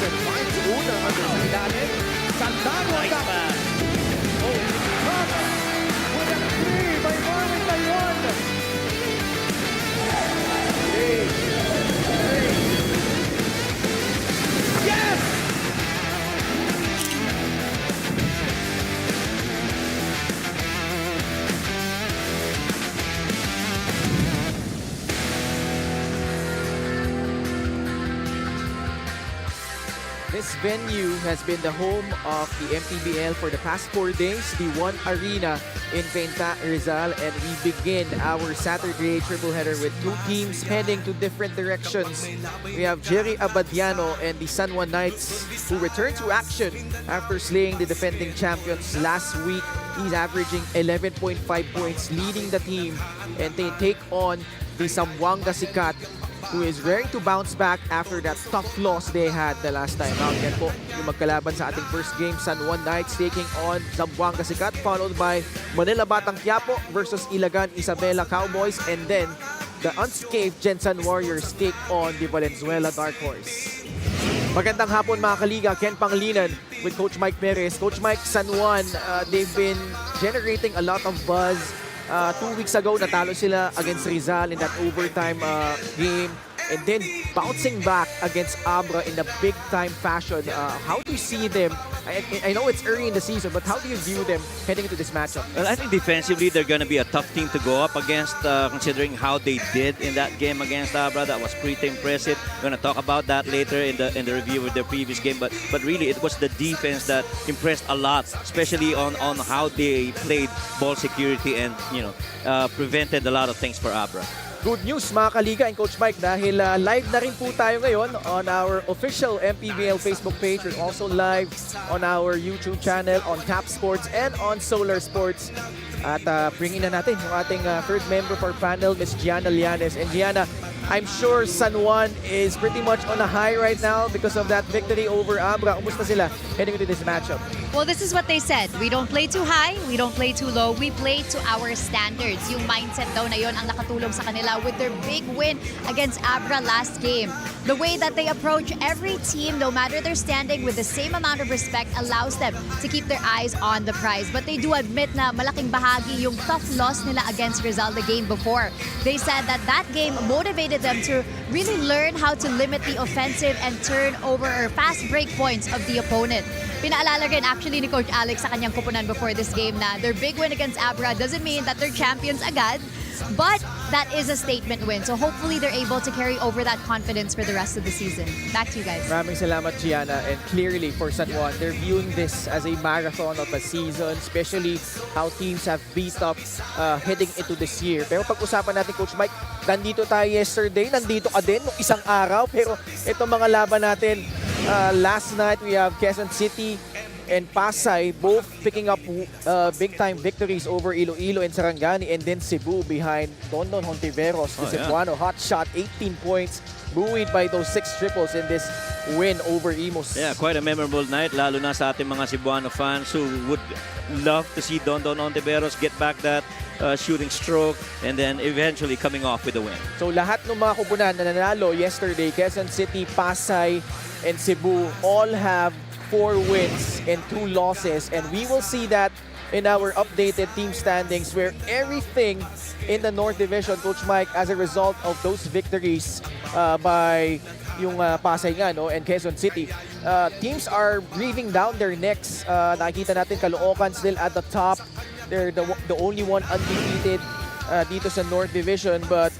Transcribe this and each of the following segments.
and finds Una under sa ilalim. Nice pass. With a 3 by Marvin Taiwan. Yes! This venue has been the home of the MPBL for the past 4 days, the One Arena in Penta, Rizal, and we begin our Saturday triple header with two teams heading to different directions. We have Jerry Abadiano and the San Juan Knights who return to action after slaying the defending champions last week. He's averaging 11.5 points, leading the team, and they take on the Zamboanga Sikat, who is ready to bounce back after that tough loss they had the last time out. Yan po yung magkalaban sa ating first game, San Juan Knights taking on Zamboanga Sikat, followed by Manila Batang Quiapo versus Ilagan Isabela Cowboys, and then the unscathed Jensen Warriors take on the Valenzuela Dark Horse. Magandang hapon mga kaliga, Ken Panglinan with Coach Mike Perez. Coach Mike, San Juan, they've been generating a lot of buzz. 2 weeks ago, natalo sila against Rizal in that overtime game. And then bouncing back against Abra in a big-time fashion. How do you see them? I know it's early in the season, but how do you view them heading into this matchup? Well, I think defensively, they're going to be a tough team to go up against, considering how they did in that game against Abra. That was pretty impressive. We're going to talk about that later in the review of the previous game. But really, it was the defense that impressed a lot, especially on how they played ball security and prevented a lot of things for Abra. Good news mga kaliga and Coach Mike, dahil live na rin po tayo ngayon on our official MPBL Facebook page. We're also live on our YouTube channel, on Cap Sports and on Solar Sports. At bringin na natin yung ating third member for panel, Ms. Gianna Lianes. And Gianna, I'm sure San Juan is pretty much on a high right now because of that victory over Abra. Kumusta sila heading into this matchup? Well, this is what they said. We don't play too high, we don't play too low, we play to our standards. Yung mindset daw na yon ang nakatulong sa kanila with their big win against Abra last game. The way that they approach every team, no matter their standing, with the same amount of respect allows them to keep their eyes on the prize. But they do admit na malaking bahagi yung tough loss nila against Rizal the game before. They said that that game motivated them to really learn how to limit the offensive and turnover or fast break points of the opponent. Pinaalala rin actually ni Coach Alex sa kanyang kupunan before this game na their big win against Abra doesn't mean that they're champions agad, but that is a statement win. So hopefully they're able to carry over that confidence for the rest of the season. Back to you guys. Maraming salamat, Gianna. And clearly for San Juan, they're viewing this as a marathon of a season, especially how teams have beat up heading into this year. Pero pag-usapan natin, Coach Mike, nandito tayo yesterday, nandito ka din nung isang araw. Pero itong mga laban natin, last night we have Quezon City and Pasay both picking up big-time victories over Iloilo and Sarangani, and then Cebu behind Dondon Hontiveros, the Cebuano hot shot, 18 points, buoyed by those 6 triples in this win over Imus. Yeah, quite a memorable night, lalo na sa ating mga Cebuano fans who would love to see Dondon Hontiveros get back that shooting stroke and then eventually coming off with a win. So lahat ng mga kupunan na nanalo yesterday, Quezon City, Pasay, and Cebu all have 4 wins and 2 losses, and we will see that in our updated team standings, where everything in the North Division, Coach Mike, as a result of those victories by yung Pasay nga, no, and Quezon City, teams are breathing down their necks. Nakikita natin Caloocan still at the top. They're the only one undefeated dito sa North Division, but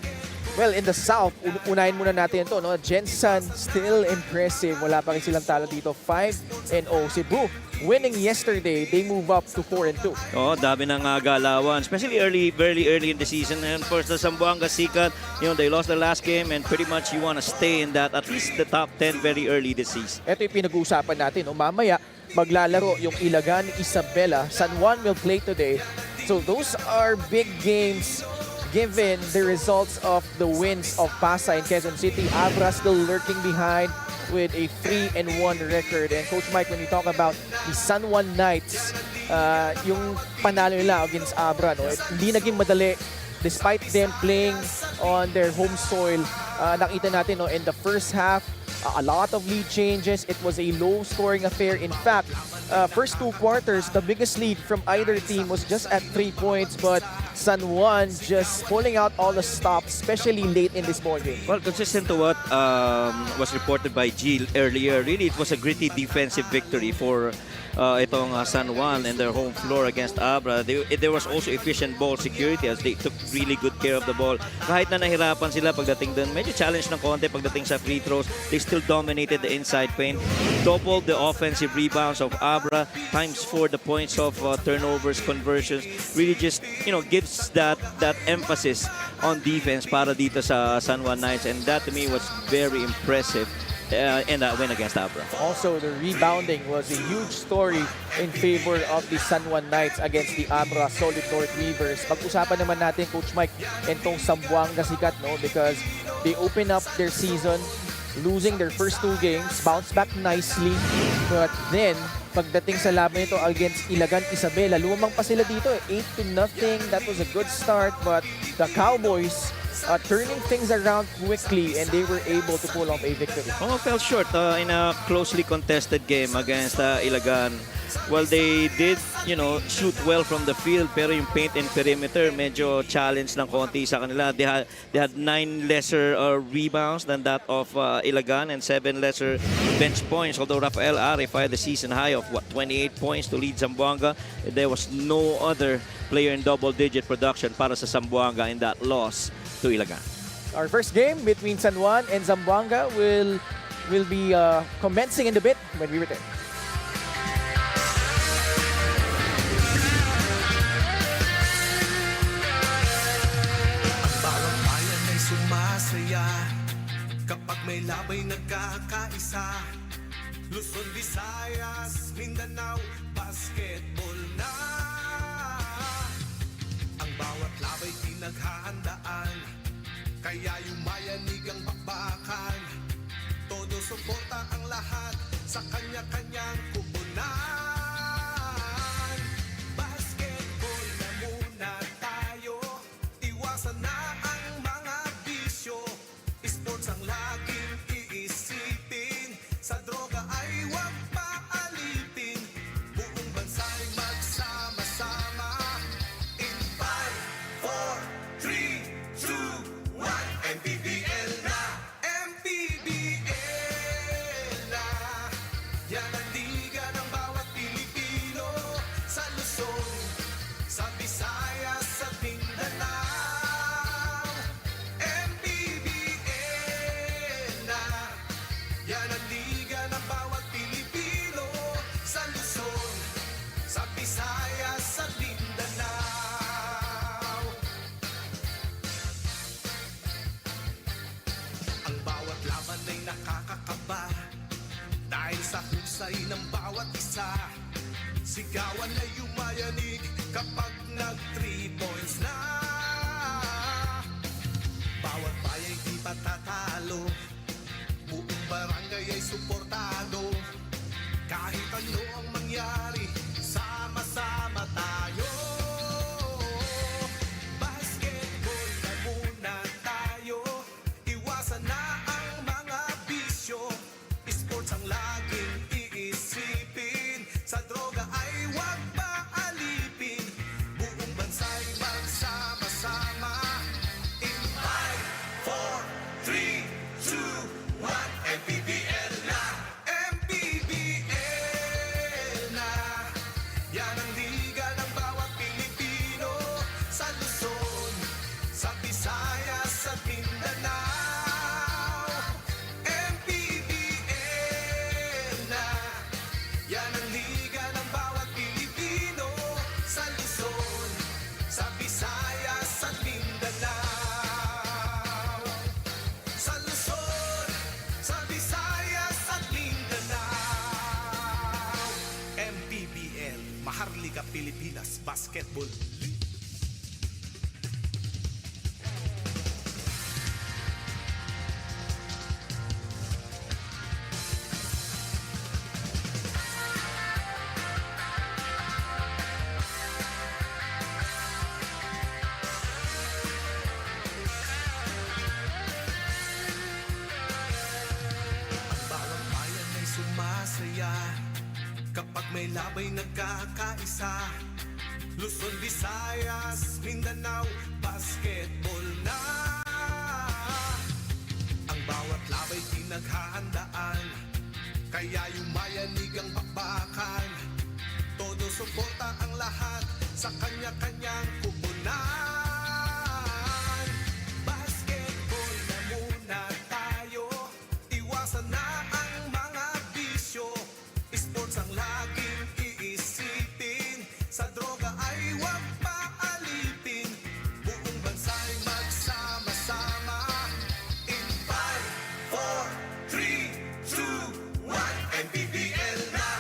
well, in the South, unahin muna natin ito, no? Jensen, still impressive. Wala pa rin silang talo dito. 5-0. Cebu, winning yesterday, they move up to 4-2. Oh, dami ng galawan, especially very early in the season. And of course, the Zamboanga Sikat, they lost the last game, and pretty much you want to stay in that, at least the top 10 very early this season. Ito yung pinag-uusapan natin. No? Mamaya, maglalaro yung Ilagan Isabela. San Juan will play today. So those are big games given the results of the wins of Pasay and Quezon City. Abra still lurking behind with a 3-1 record. And Coach Mike, when you talk about the San Juan Knights, yung panalo nila against Abra, no, hindi naging madali despite them playing on their home soil. Nakita natin, no, in the first half, a lot of lead changes. It was a low-scoring affair. In fact, first 2 quarters, the biggest lead from either team was just at 3 points, but San Juan just pulling out all the stops, especially late in this ball game. Well, consistent to what was reported by Jill earlier, really it was a gritty defensive victory for itong San Juan and their home floor against Abra. There was also efficient ball security as they took really good care of the ball. Kahit na nahirapan sila pagdating dun, medyo challenge ng konti pagdating sa free throws, they still dominated the inside paint. Doubled the offensive rebounds of Abra, ×4 the points of turnovers, conversions. Really just, gives that emphasis on defense para dito sa San Juan Knights, and that to me was very impressive in that win against Abra. Also, the rebounding was a huge story in favor of the San Juan Knights against the Abra Solid North Weavers. Pag-usapan naman natin, Coach Mike, itong Zamboanga sikat, no? Because they open up their season losing their first 2 games, bounce back nicely, but then pagdating sa laban nito against Ilagan Isabela, lumamang pa sila dito, 8-0. That was a good start, but the Cowboys turning things around quickly, and they were able to pull off a victory. Oh, fell short in a closely contested game against Ilagan. Well, they did, shoot well from the field, pero yung paint and perimeter medyo challenge ng konti sa kanila. They had 9 lesser rebounds than that of Ilagan and 7 lesser bench points. Although Rafael Ari fired the season high of 28 points to lead Zamboanga, there was no other player in double-digit production para sa Zamboanga in that loss to Ilagan. Our first game between San Juan and Zamboanga will be commencing in a bit when we return. Sumasaya kapag may labay nagkakaisa. Luzon, Visayas, Mindanao, basketball na. Ang bawat labay pinaghahandaan, kaya yumayanig ang bakbakan. Todo suporta ang lahat sa kanya-kanyang kupunan. Basketball na muna tayo, iwasan na ang mga bisyo. Sports ang laging iisipin, sa droga ay huwag paalipin. Buong bansa'y magsama-sama. In 5, 4, 3, 2, 1, MPBL na! MPBL na! Yan ang liga ng bawat Pilipino, sa Luzon, sa Visayas, sa Mindanao. MPBL na! Yan ang liga ng bawat Pilipino, sa Luzon, sa Visayas, sa Mindanao. Ang bawat laban ay nakakakaba, dahil sa husay ng bawat isa. Sigawan ay yumayanig kapag nag-3 points na. Bawat bayay di patatalo, buong barangay ay suportado. Kahit ano ang mangyari, sama-sama tayo. Basketball na muna tayo, iwasan na ang mga bisyo. Sports ang laging iisipin, sa droga ay huwag paalipin. Buong bansa'y magsama-sama. In 5, 4, 3, 2, 1, MPBL na! MPBL na! Yan ang liga ng bawat Pilipino, sa Luzon, sa Visayas, sa Mindanao. MPBL na! Yan ang liga ng bawat Pilipino, sa Luzon, sa Visayas, sa Mindanao. Sa Luzon, sa Visayas, at Mindanao. MPBL, Maharlika Pilipinas Basketball League. Ang sumasaya kapag may labay nagkakaisa. Luzon, Visayas, Mindanao, basketball na. Ang bawat labay pinaghahandaan, kaya yumayanig ang bakbakan. Todo suporta ang lahat sa kanya-kanyang kupunan. Basketball na muna tayo, iwasan na ang mga bisyo. Sports ang laging iisipin, sa droga ay huwag paalipin. Buong bansa'y magsama-sama. In 5, 4, 3, 2, 1, MPBL na,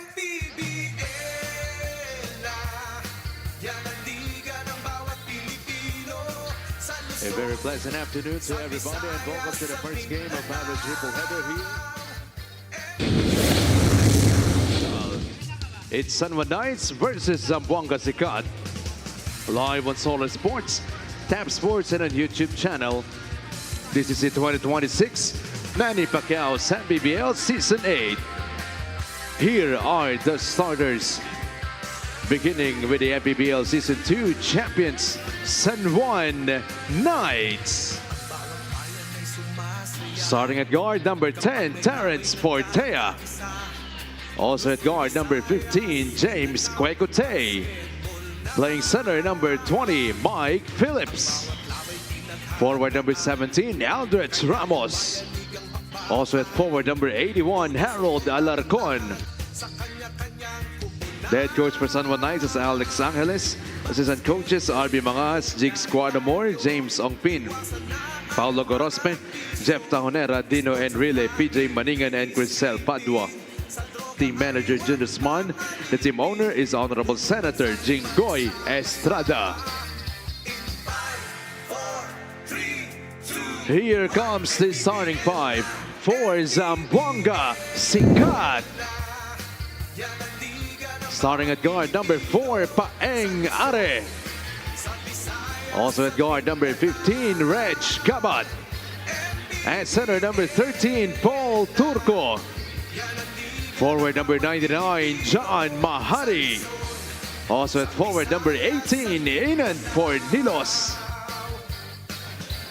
MPBL na. Yan ang liga ng bawat Pilipino sa A very pleasant afternoon to everybody and welcome to the first game of our triple header here. It's San Juan Knights versus Zamboanga Sikat. Live on Solar Sports, Tab Sports, and on YouTube channel. This is the 2026 Manny PACQUIAO'S MPBL Season 8. Here are the starters. Beginning with the MPBL Season 2 champions, San Juan Knights. Starting at guard, number 10, Terrence Portea. Also at guard, number 15, James Kwekute. Playing center, number 20, Mike Phillips. Forward, number 17, Aldrich Ramos. Also at forward, number 81, Harold Alarcon. The head coach for San Juan Knights is Alex Angeles. Assistant coaches, RB Mangas, Jigs Guadamor, James Ongpin, Paulo Gorospe, Jeff Tahonera, Dino Enrile, PJ Maningan, and Crisel Padua. Team manager Jun Usman. The team owner is Honorable Senator Jinggoy Estrada. Here comes the starting five for Zamboanga Sikat. Starting at guard, number 4, Paeng Are. Also at guard, number 15, Reg Gabat. At center, number 13, Paul Turco. Forward, number 99, John Mahari. Also at forward, number 18, Inan Fornilos.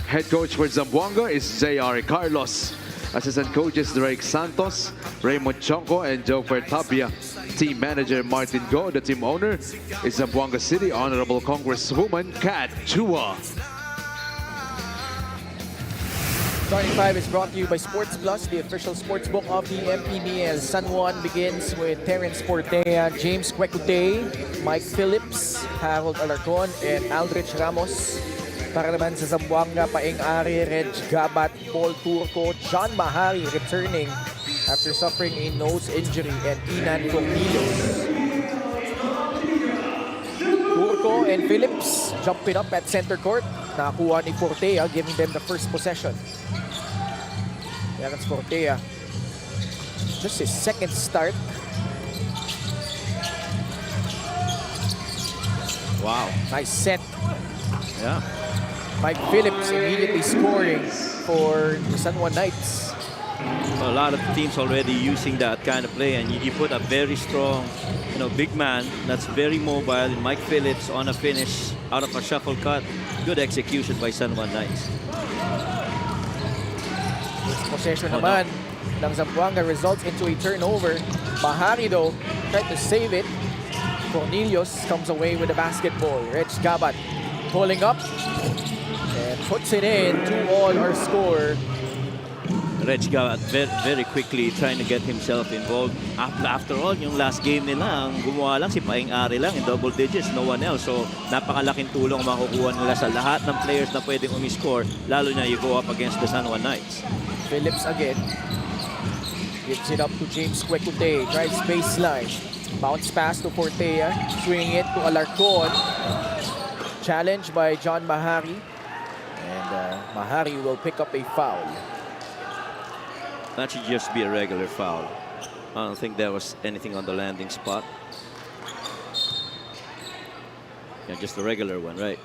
Head coach for Zamboanga is J.R. Carlos. Assistant coaches Drake Santos, Raymond Chonco, and Jofer Tapia. Team manager Martin Go. The team owner is Zamboanga City Honorable Congresswoman Kat Chua. Starting five is brought to you by Sports Plus, the official sportsbook of the MPBL. San Juan begins with Terrence Portea, James Kwekute, Mike Phillips, Harold Alarcon, and Aldrich Ramos. Para naman sa Zamboanga, Paeng Are, Reg Gabat, Paul Turco, John Mahari returning after suffering a nose injury, and Inan Cornelius. Turco and Phillips jumping up at center court. Nakakuha ni Portea, giving them the first possession. Terrence Portea, just his second start. Wow. Nice set. Yeah. Mike Phillips immediately scoring for the San Juan Knights. A lot of teams already using that kind of play, and you put a very strong, big man that's very mobile. Mike Phillips on a finish out of a shuffle cut. Good execution by San Juan Knights. This possession naman ng Zamboanga results into a turnover. Mahari though tried to save it. Cornelius comes away with the basketball. Reg Gabat pulling up and puts it in. 2-all our score. Reg Gabat very quickly trying to get himself involved. After all, yung last game nila, ang gumawa lang si Paeng Are lang in double digits, no one else. So napakalaking tulong makukuha nila sa lahat ng players na pwedeng umiscore, lalo na you go up against the San Juan Knights. Phillips again. Gives it up to James Kwekute. Drives baseline. Bounce pass to Portea. Swinging it to Alarcon. Challenged by John Mahari. And Mahari will pick up a foul. That should just be a regular foul. I don't think there was anything on the landing spot. Yeah, just a regular one, right?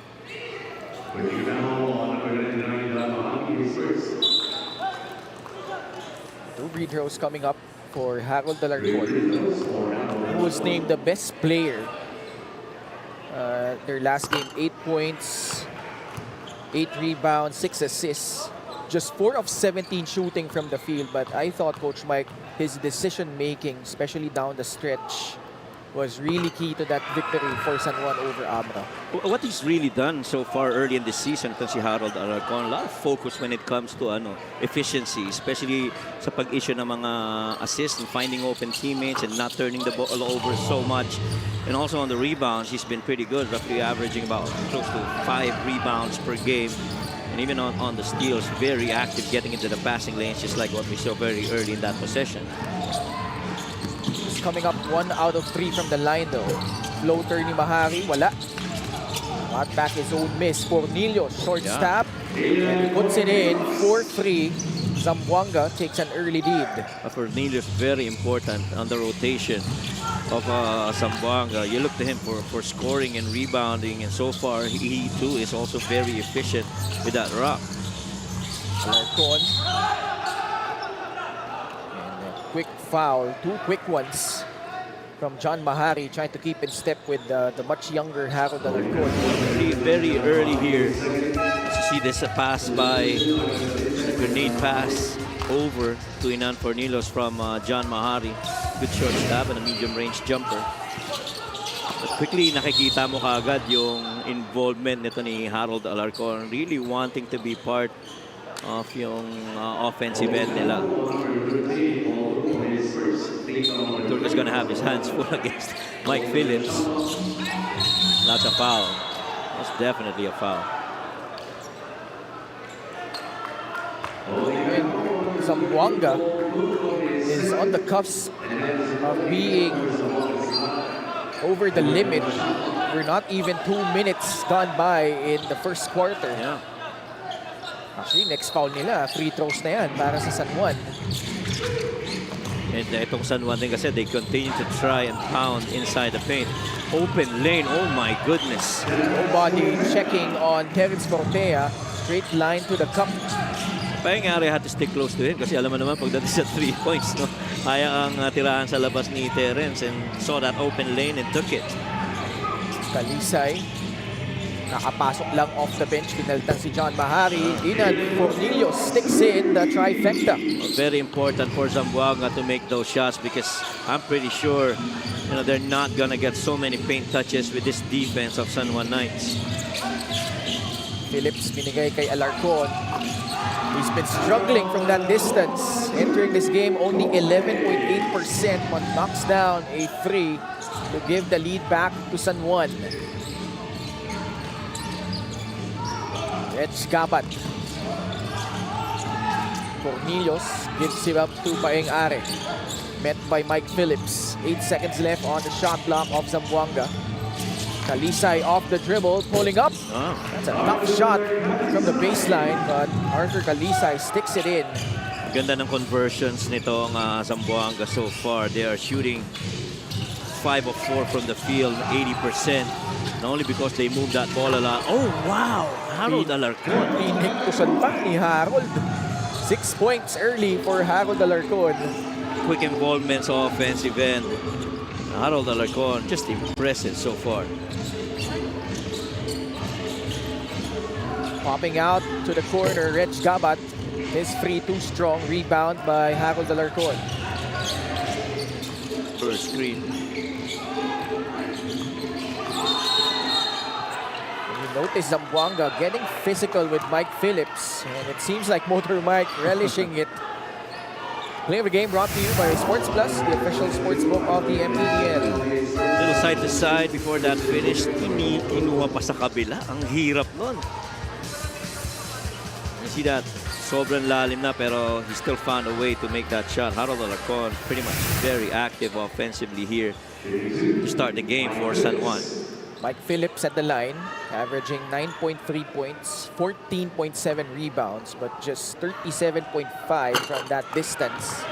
Two free throws coming up for Harold Alarcon, who was named the best player. Their last game, 8 points, 8 rebounds, 6 assists. Just 4 of 17 shooting from the field. But I thought Coach Mike, his decision-making, especially down the stretch, was really key to that victory for San Juan over Abra. What he's really done so far early in this season, ito si Harold Alarcon, a lot of focus when it comes to efficiency, especially sa pag-issue ng mga assists and finding open teammates and not turning the ball over so much. And also on the rebounds, he's been pretty good, roughly averaging about close to 5 rebounds per game. And even on the steals, very active, getting into the passing lanes, just like what we saw very early in that possession. Coming up 1 out of 3 from the line though. Floater ni Mahari, wala. Got back his own miss. Cornelio, short stop. And he puts it in, 4-3. Zamboanga takes an early lead. Cornelius, very important on the rotation of Zamboanga. You look to him for scoring and rebounding, and so far he too is also very efficient with that rock. Alarcon. And a quick foul, 2 quick ones from John Mahari, trying to keep in step with the much younger Harold Alarcon. Very early here. You see this pass by the grenade pass over to Inan Fornilos from John Mahari. Good short stab and a medium range jumper. But quickly nakikita mo kaagad yung involvement nito ni Harold Alarcon, really wanting to be part of yung offensive end nila. Turco's gonna have his hands full against Mike Phillips. That's a foul. That's definitely a foul. Zamboanga is on the cusp of being over the limit. We're not even 2 minutes gone by in the first quarter. Yeah. Actually, next foul nila, free throws na yan para sa San Juan. And itong San Juan din kasi, they continue to try and pound inside the paint. Open lane, oh my goodness. Nobody checking on Terence Cortea. Straight line to the cup. Payangari had to stick close to him kasi alam mo naman pagdating sa 3 points, no? Kaya ang tirahan sa labas ni Terence and saw that open lane and took it. Kalisay. Nakapasok lang off the bench. Pinaltan si John Mahari. Inan Cornelio sticks in the trifecta. Very important for Zamboanga to make those shots because I'm pretty sure they're not gonna get so many paint touches with this defense of San Juan Knights. Phillips binigay kay Alarcon. He's been struggling from that distance. Entering this game only 11.8%, but knocks down a 3 to give the lead back to San Juan. It's Gabat. Cornelius gives it up to Paeng-Are. Met by Mike Phillips. 8 seconds left on the shot block of Zamboanga. Kalisay off the dribble, pulling up. That's a tough shot from the baseline, but Arthur Kalisay sticks it in. Ganda ng conversions nitong Zamboanga so far. They are shooting 5 of 4 from the field, 80%. Not only because they moved that ball a lot. Oh, wow! Harold Alarcon. Piniktusan pa ni Harold. 6 points early for Harold Alarcon. Quick involvement sa offensive end. Harold Alarcon, just impressive so far. Popping out to the corner, Reg Gabat. His free, too strong. Rebound by Harold Alarcon. First screen. Notice Zamboanga getting physical with Mike Phillips, and it seems like Motor Mike relishing it. Play of the game brought to you by Sports Plus, the official sportsbook of the MPBL. Little side to side before that finished. Kinuha pa sa kabila. Ang hirap nun. You see that? Sobrang lalim na pero he still found a way to make that shot. Harold Alarcon pretty much very active offensively here to start the game for San Juan. Mike Phillips at the line, averaging 9.3 points, 14.7 rebounds, but just 37.5 from that distance.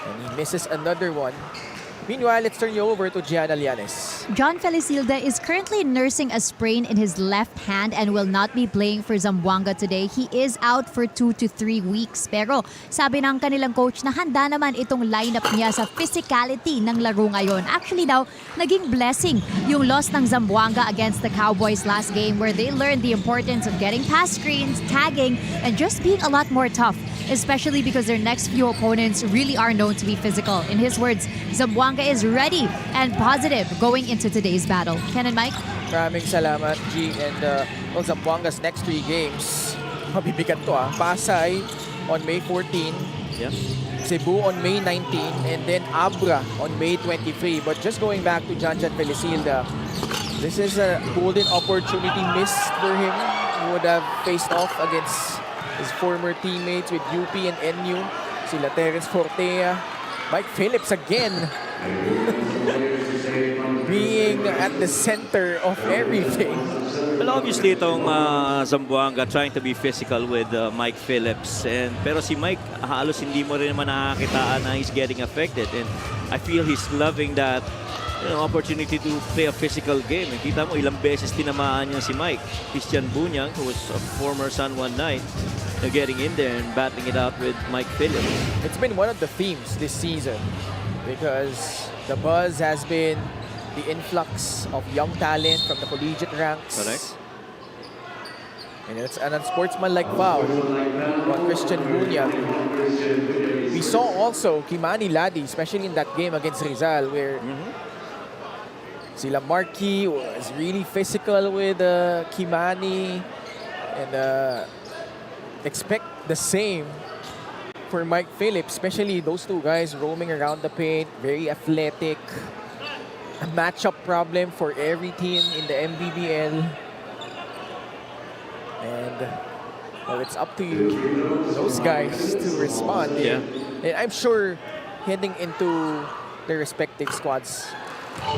And he misses another one. Meanwhile, let's turn you over to Gian Alianes. John Felicilda is currently nursing a sprain in his left hand and will not be playing for Zamboanga today. He is out for 2 to 3 weeks. Pero sabi ng kanilang coach na handa naman itong lineup niya sa physicality ng laro ngayon. Actually daw, naging blessing yung loss ng Zamboanga against the Cowboys last game where they learned the importance of getting past screens, tagging, and just being a lot more tough, especially because their next few opponents really are known to be physical. In his words, Zamboanga is ready and positive going into today's battle. Ken and Mike? Maraming salamat, G. And well, Zamboanga's next 3 games, mabibigat to Pasay on May 14, Yeah. Cebu on May 19, and then Abra on May 23. But just going back to John Felicilda, this is a golden opportunity missed for him. He would have faced off against his former teammates with UP and NU, sila Terence Fortea, Mike Phillips again, being at the center of everything. Well, obviously itong Zamboanga trying to be physical with Mike Phillips. Pero si Mike, halos hindi mo rin naman nakakitaan na he's getting affected. And I feel he's loving that opportunity to play a physical game. Kita mo, ilang beses tinamaan niya si Mike. Christian Bunyang, who was a former San Juan Knight, getting in there and battling it out with Mike Phillips. It's been one of the themes this season because the buzz has been the influx of young talent from the collegiate ranks. Correct. And it's an unsportsmanlike foul on Christian Bunyang. We saw also Kimani Ladi, especially in that game against Rizal, where sila Markey was really physical with Kimani, and expect the same for Mike Phillips, especially those two guys roaming around the paint, very athletic. A matchup problem for every team in the MPBL. And well, it's up to those guys to respond. Yeah. And I'm sure heading into their respective squads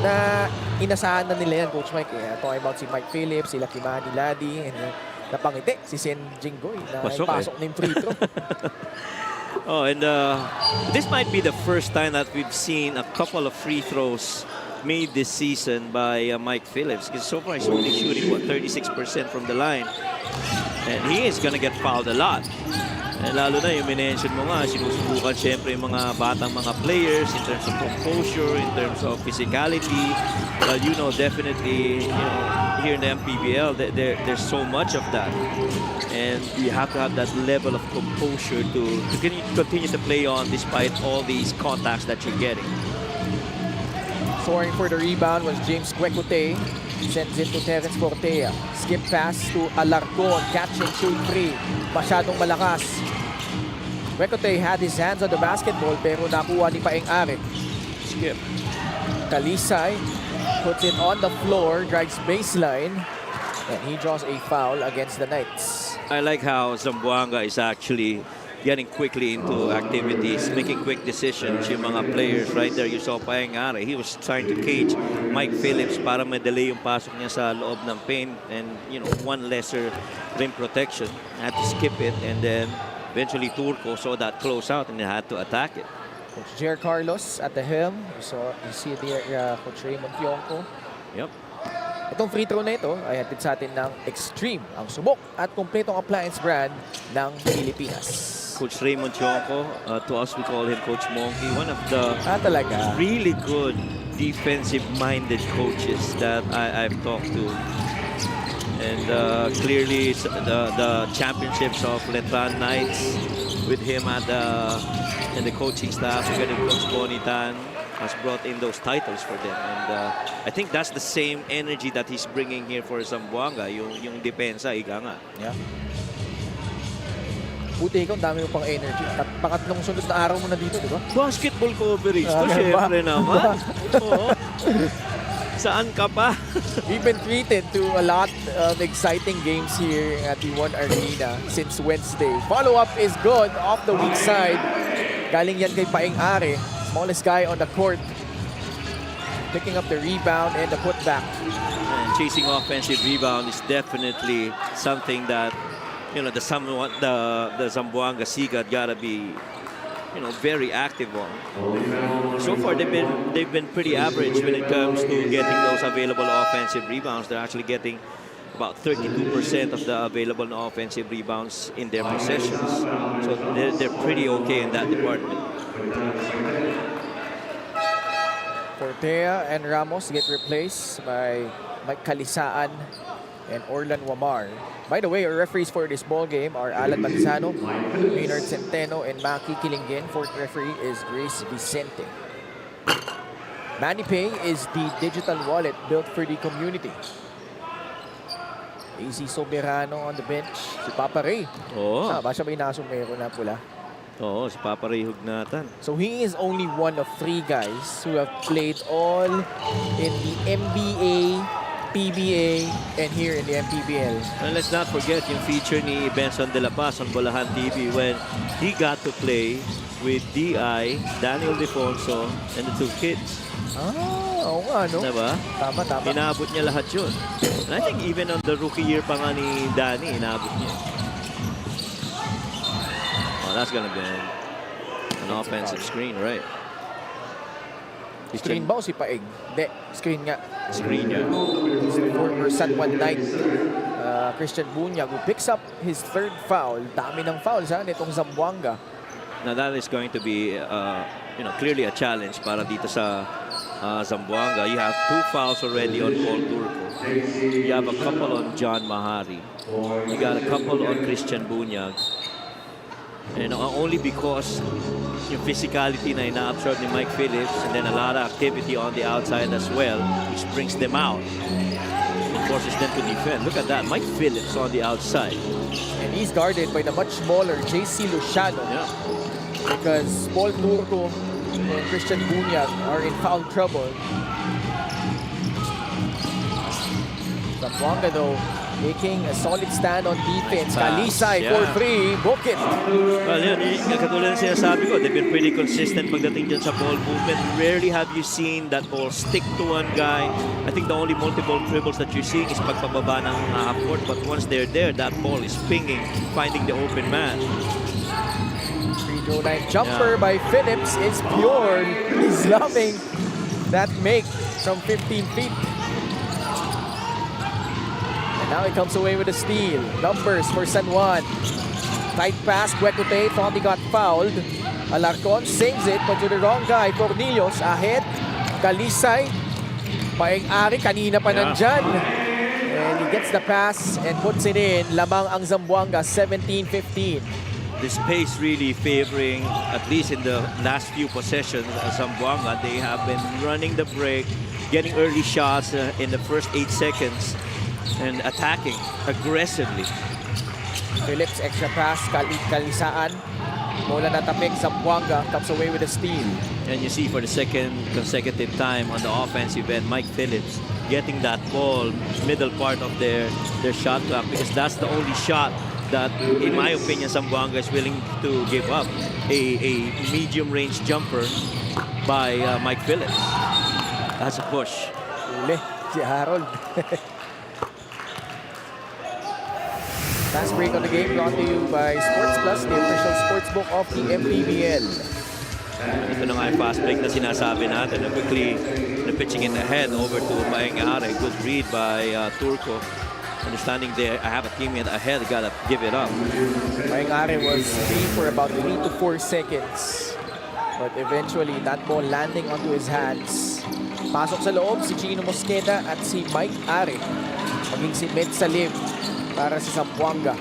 na inasahan na nila yan, Coach Mike. Talking about si Mike Phillips, sila Kimani Ladi, and napangiti si Sen Jinggoy na pasok na yung free throw. And this might be the first time that we've seen a couple of free throws made this season by Mike Phillips, because so far he's only shooting 36% from the line, and he is gonna get fouled a lot. And lalo na yung minention mo nga, sinusubukan syempre yung mga batang mga players in terms of composure, in terms of physicality. Well, definitely, here in the MPBL, there's so much of that. And you have to have that level of composure to continue to play on despite all these contacts that you're getting. Soaring for the rebound was James Kwekute. Sends it to Terence Fortea. Skip pass to Alarcon. Catch and shoot 3. Masyadong malakas. Kwekute had his hands on the basketball pero nakuha ni Paeng Are. Skip. Kalisay puts it on the floor, drives baseline, and he draws a foul against the Knights. I like how Zamboanga is actually getting quickly into activities, making quick decisions. Yung mga players right there, you saw Paeng Are, he was trying to cage Mike Phillips para madali yung pasok niya sa loob ng paint, and one lesser rim protection. Had to skip it, and then eventually Turco saw that close out and had to attack it. Coach Jer Carlos at the helm. You see there Coach Raymond Pionco. Yep. Itong free throw na ito ay hatid sa atin ng Extreme, ang subok at kompletong appliance brand ng Pilipinas. Coach Raymond Chonko, to us we call him Coach Monkey, one of the talaga really good defensive-minded coaches that I've talked to. And clearly the championships of Letran Knights with him at and the coaching staff, together with Coach Bonitan, has brought in those titles for them. And I think that's the same energy that he's bringing here for Zamboanga, yung depensa, ika nga. Yeah. Buti ikaw, dami mo pang energy. Pangatlong sunod na araw mo na dito, di ba? Basketball coverage to, syempre naman. Oo. Saan ka pa? We've been treated to a lot of exciting games here at the One Arena since Wednesday. Follow-up is good off the weak side. Galing yan kay Paeng Are, smallest guy on the court. Picking up the rebound and the putback. And chasing offensive rebound is definitely something that the Zamboanga Sigat gotta be very active on. So far, they've been pretty average when it comes to getting those available offensive rebounds. They're actually getting about 32% of the available offensive rebounds in their possessions. So they're pretty okay in that department. Cortea and Ramos get replaced by Mike Calisaan and Orlan Wamar. By the way, our referees for this ball game are Alan Manzano, Maynard Centeno, and Maki Kilingin. Fourth referee is Grace Vicente. MANNY Pay is the digital wallet built for the community. AC Soberano on the bench. Si Papa Ray. Oo. Ba siya may nasumero na pula? Oo, si Papa Ray Hugnatan. So he is only one of 3 guys who have played all in the NBA, PBA, and here in the MPBL. And let's not forget yung feature ni Benson De La Paz on Bulahan TV when he got to play with D.I., Daniel Defonso, and the 2 kids. Oo nga, no? Diba? Tama. Inaabot niya lahat yun. And I think even on the rookie year pa nga ni Danny, inaabot niya. Oh, that's gonna be an offensive screen, right? Screen ba o si Paeg? Hindi, screen nga. Screen niya. Former San Juan Knight, Christian Bunyag, who picks up his 3rd foul. Dami ng fouls nitong Zamboanga. Now that is going to be, clearly a challenge para dito sa Zamboanga. You have 2 fouls already on Paul Turco. You have a couple on John Mahari. You got a couple on Christian Bunyag. And only because yung physicality na ina-absorb ni Mike Phillips and then a lot of activity on the outside as well, which brings them out. It forces them to defend. Look at that, Mike Phillips on the outside. And he's guarded by the much smaller JC Luciano. Yeah. Because Paul Turco and Christian Bunyag are in foul trouble. Zamboanga though, making a solid stand on defense. Kalisay for 3, book it. Well, yun, katulad ng sinasabi ko, they've been pretty consistent pagdating dyan sa ball movement. Rarely have you seen that ball stick to one guy. I think the only multiple dribbles that you're seeing is pagpababa ng half court. But once they're there, that ball is pinging, finding the open man. Free throw line jumper by Phillips is pure. He's loving that make from 15 feet. And now he comes away with a steal. Numbers for San Juan. Tight pass, Cuecote thought he got fouled. Alarcon saves it, but to the wrong guy. Cornelius ahead. Kalisay. Paeng-ari, kanina pa nandyan. And he gets the pass and puts it in. Lamang ang Zamboanga, 17-15. This pace really favoring, at least in the last few possessions, Zamboanga. They have been running the break, getting early shots in the first 8 seconds. And attacking aggressively. Phillips, extra pass, Kalisaan. Bola na tapik, Zamboanga comes away with a steal. And you see for the 2nd consecutive time on the offensive end, Mike Phillips getting that ball middle part of their shot clock, because that's the only shot that, in my opinion, Zamboanga is willing to give up. A medium range jumper by Mike Phillips. That's a push. Uli, si Harold. Last break on the game brought to you by Sports Plus, the official sportsbook of the MPBL. Ito na nga yung fast break na sinasabi natin. Quickly pitching it ahead over to Paeng-ari. Good read by Turco. Understanding there, I have a teammate ahead, gotta give it up. Paeng-ari was free for about 3 to 4 seconds. But eventually, that ball landing onto his hands. Pasok sa loob si Chino Mosqueda at si Mike Ari. Maging si Med Salim para sa Zamboanga.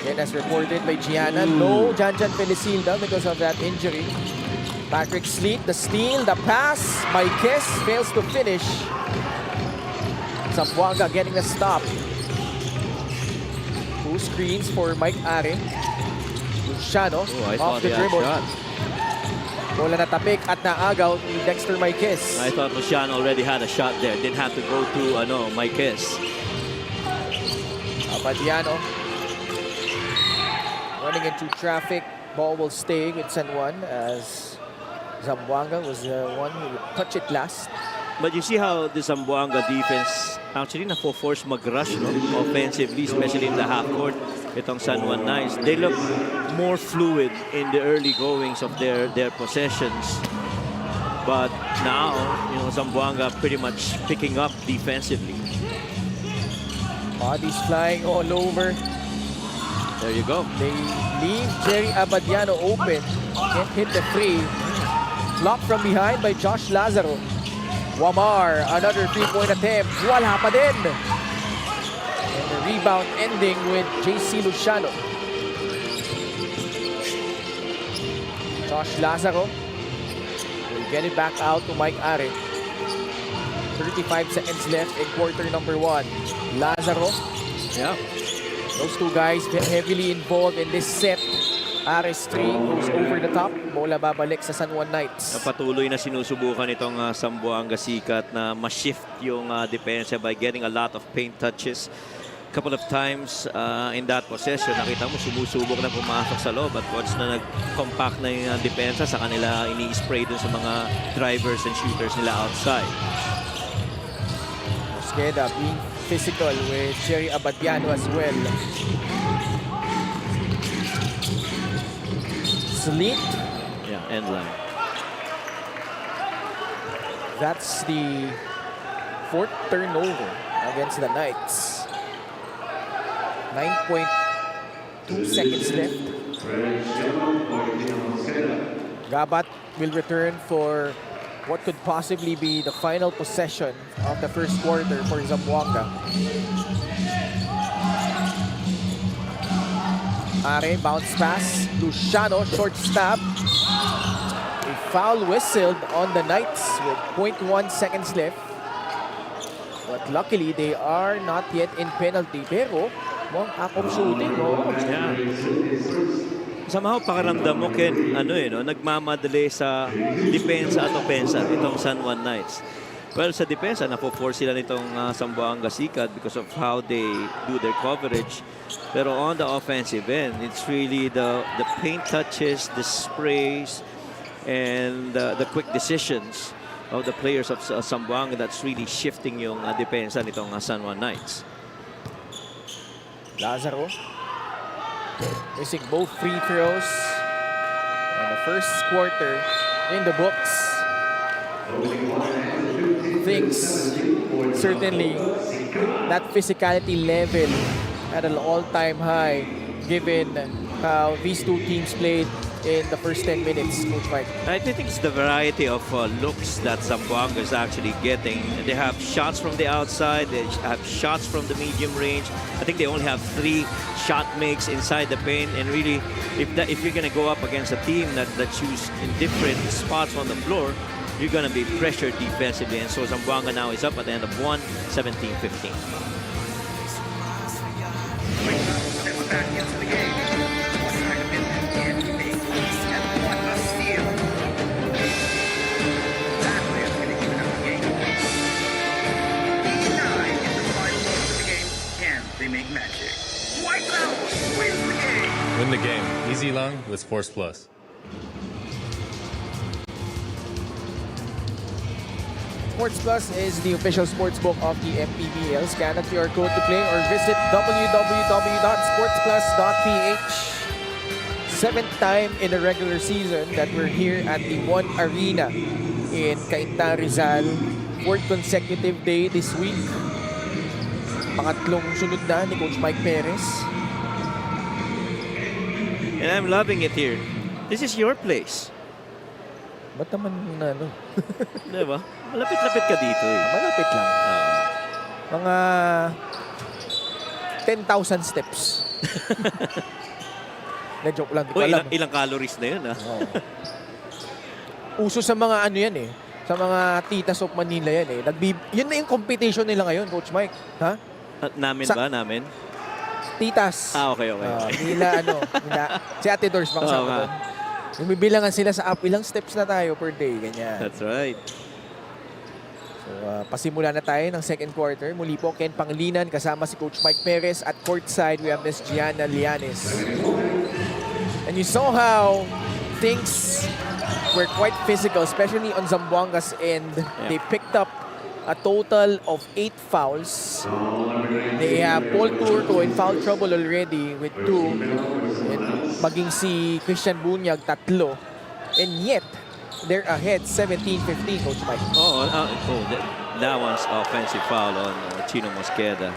Then as reported by Gianna, no Janjan Felicilda because of that injury. Patrick Sleet, the steal, the pass. Maikes fails to finish. Zamboanga getting the stop. 2 screens for Mike Ari. Luciano off the dribble. Bola na tapik at naagaw ni Dexter Maikes. I thought Luciano already had a shot there. Didn't have to go to Maikes. Abadiano running into traffic. Ball will stay with San Juan as Zamboanga was the one who would touch it last. But you see how the Zamboanga defense actually na-force mag-rush, no? Offensively, especially in the half court. itong San Juan Knights. They look more fluid in the early goings of their possessions. But now, Zamboanga pretty much picking up defensively. Bodies flying all over. There you go. They leave Jerry Abadiano open. Can't hit the free. Blocked from behind by Josh Lazaro. Wamar, another 3-point attempt. Wala pa din. And the rebound ending with JC Luciano. Josh Lazaro will get it back out to Mike Are. 35 seconds left in quarter number 1. Lazaro. Yeah. Those two guys heavily involved in this set. Ares 3 goes over the top. Bola babalik sa San Juan Knights. Patuloy na sinusubukan itong Zamboanga Sikat na ma-shift yung depensa by getting a lot of paint touches. Couple of times in that possession, nakita mo sumusubok na pumasok sa loob at once na nag-compact na yung depensa, sa kanila ini-spray dun sa mga drivers and shooters nila outside. Mosqueda being physical with Jerry Abadiano as well. Sleet. Yeah, end line. That's the 4th turnover against the Knights. 9.2 seconds left. Gabat will return for what could possibly be the final possession of the first quarter for Zamboanga. Are, bounce pass. Luciano, short stab. A foul whistled on the Knights with 0.1 seconds left. But luckily, they are not yet in penalty. Pero, mukhang act of shooting, no? Yeah. Somehow pakiramdam mo, Ken, nagmamadali sa depensa at opensa itong San Juan Knights. Well, sa depensa, napo-force sila nitong Zamboanga Sikat because of how they do their coverage. Pero on the offensive end, it's really the paint touches, the sprays, and the quick decisions of the players of Zamboanga that's really shifting yung depensa nitong San Juan Knights. Lazaro missing both free throws. And the first quarter in the books. Things certainly that physicality level at an all-time high given how these two teams played in the first 10 minutes, Coach Mike. I think it's the variety of looks that Zamboanga is actually getting. They have shots from the outside, they have shots from the medium range. I think they only have 3 shot makes inside the paint, and really, if you're going to go up against a team that shoots in different spots on the floor, you're going to be pressured defensively. And so Zamboanga now is up at the end of 1, 17-15. They make magic. White House wins the game. Win the game. Easy long with Sports Plus. Sports Plus is the official sportsbook of the MPBL. Scan a QR code to play or visit www.sportsplus.ph. 7th time in the regular season that we're here at the Juan Arena in Cainta, Rizal. 4th consecutive day this week. Pangatlong sunod na ni Coach Mike Perez. And I'm loving it here. This is your place. Ba't naman Diba? Malapit-lapit ka dito eh. malapit lang. Mga 10,000 steps. Na-joke lang. Di ko alam. Ilang calories na yun Uso sa mga yan eh. Sa mga titas of Manila yan eh. Yun na yung competition nila ngayon, Coach Mike. Ha? Namin Sa- ba? Namin? Titas. Okay. Nila si Ate Doris bang Oo sabi nga. doon. Yung bibilangan sila sa up, ilang steps na tayo per day, ganyan. That's right. So, pasimula na tayo ng second quarter. Muli po, Ken Panglinan kasama si Coach Mike Perez. At courtside, we have Miss Gianna Lianes. And you saw how things were quite physical, especially on Zamboanga's end. Yeah. They picked up a total of 8 fouls. They have Paul Turco in foul trouble already with 2. And maging si Christian Bunyag, 3. And yet, they're ahead 17-15, Coach Mike. That one's offensive foul on Chino Mosqueda.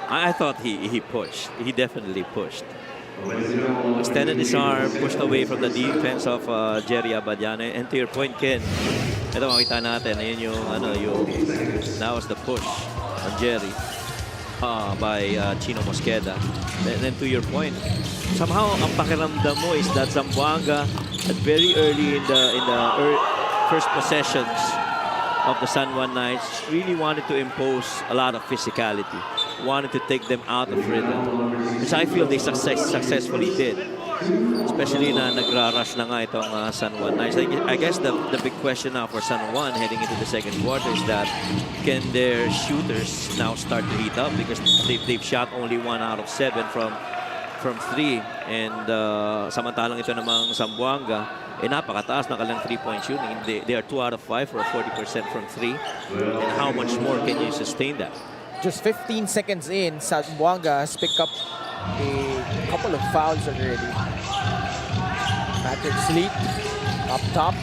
I thought he pushed. He definitely pushed. Extended his arm, pushed away from the defense of Jerry Abadiano. And to your point, Ken, ito makita natin, ayun that was the push on Jerry by Chino Mosqueda. And then to your point, somehow ang pakiramdam mo is that Zamboanga at very early in the first possessions of the San Juan Knights really wanted to impose a lot of physicality, wanted to take them out of rhythm, which I feel they successfully did. Especially na nagra-rush na nga itong San Juan Knights. I guess the big question now for San Juan heading into the second quarter is that can their shooters now start to heat up, because they've shot only 1 out of 7 from 3, and samantalang ito namang Zamboanga napakataas na kanilang 3-point shooting. They are 2 out of 5 for a 40% from 3. And how much more can you sustain that? Just 15 seconds in, Zamboanga has picked up a couple of fouls already. Patrick Sleep up top.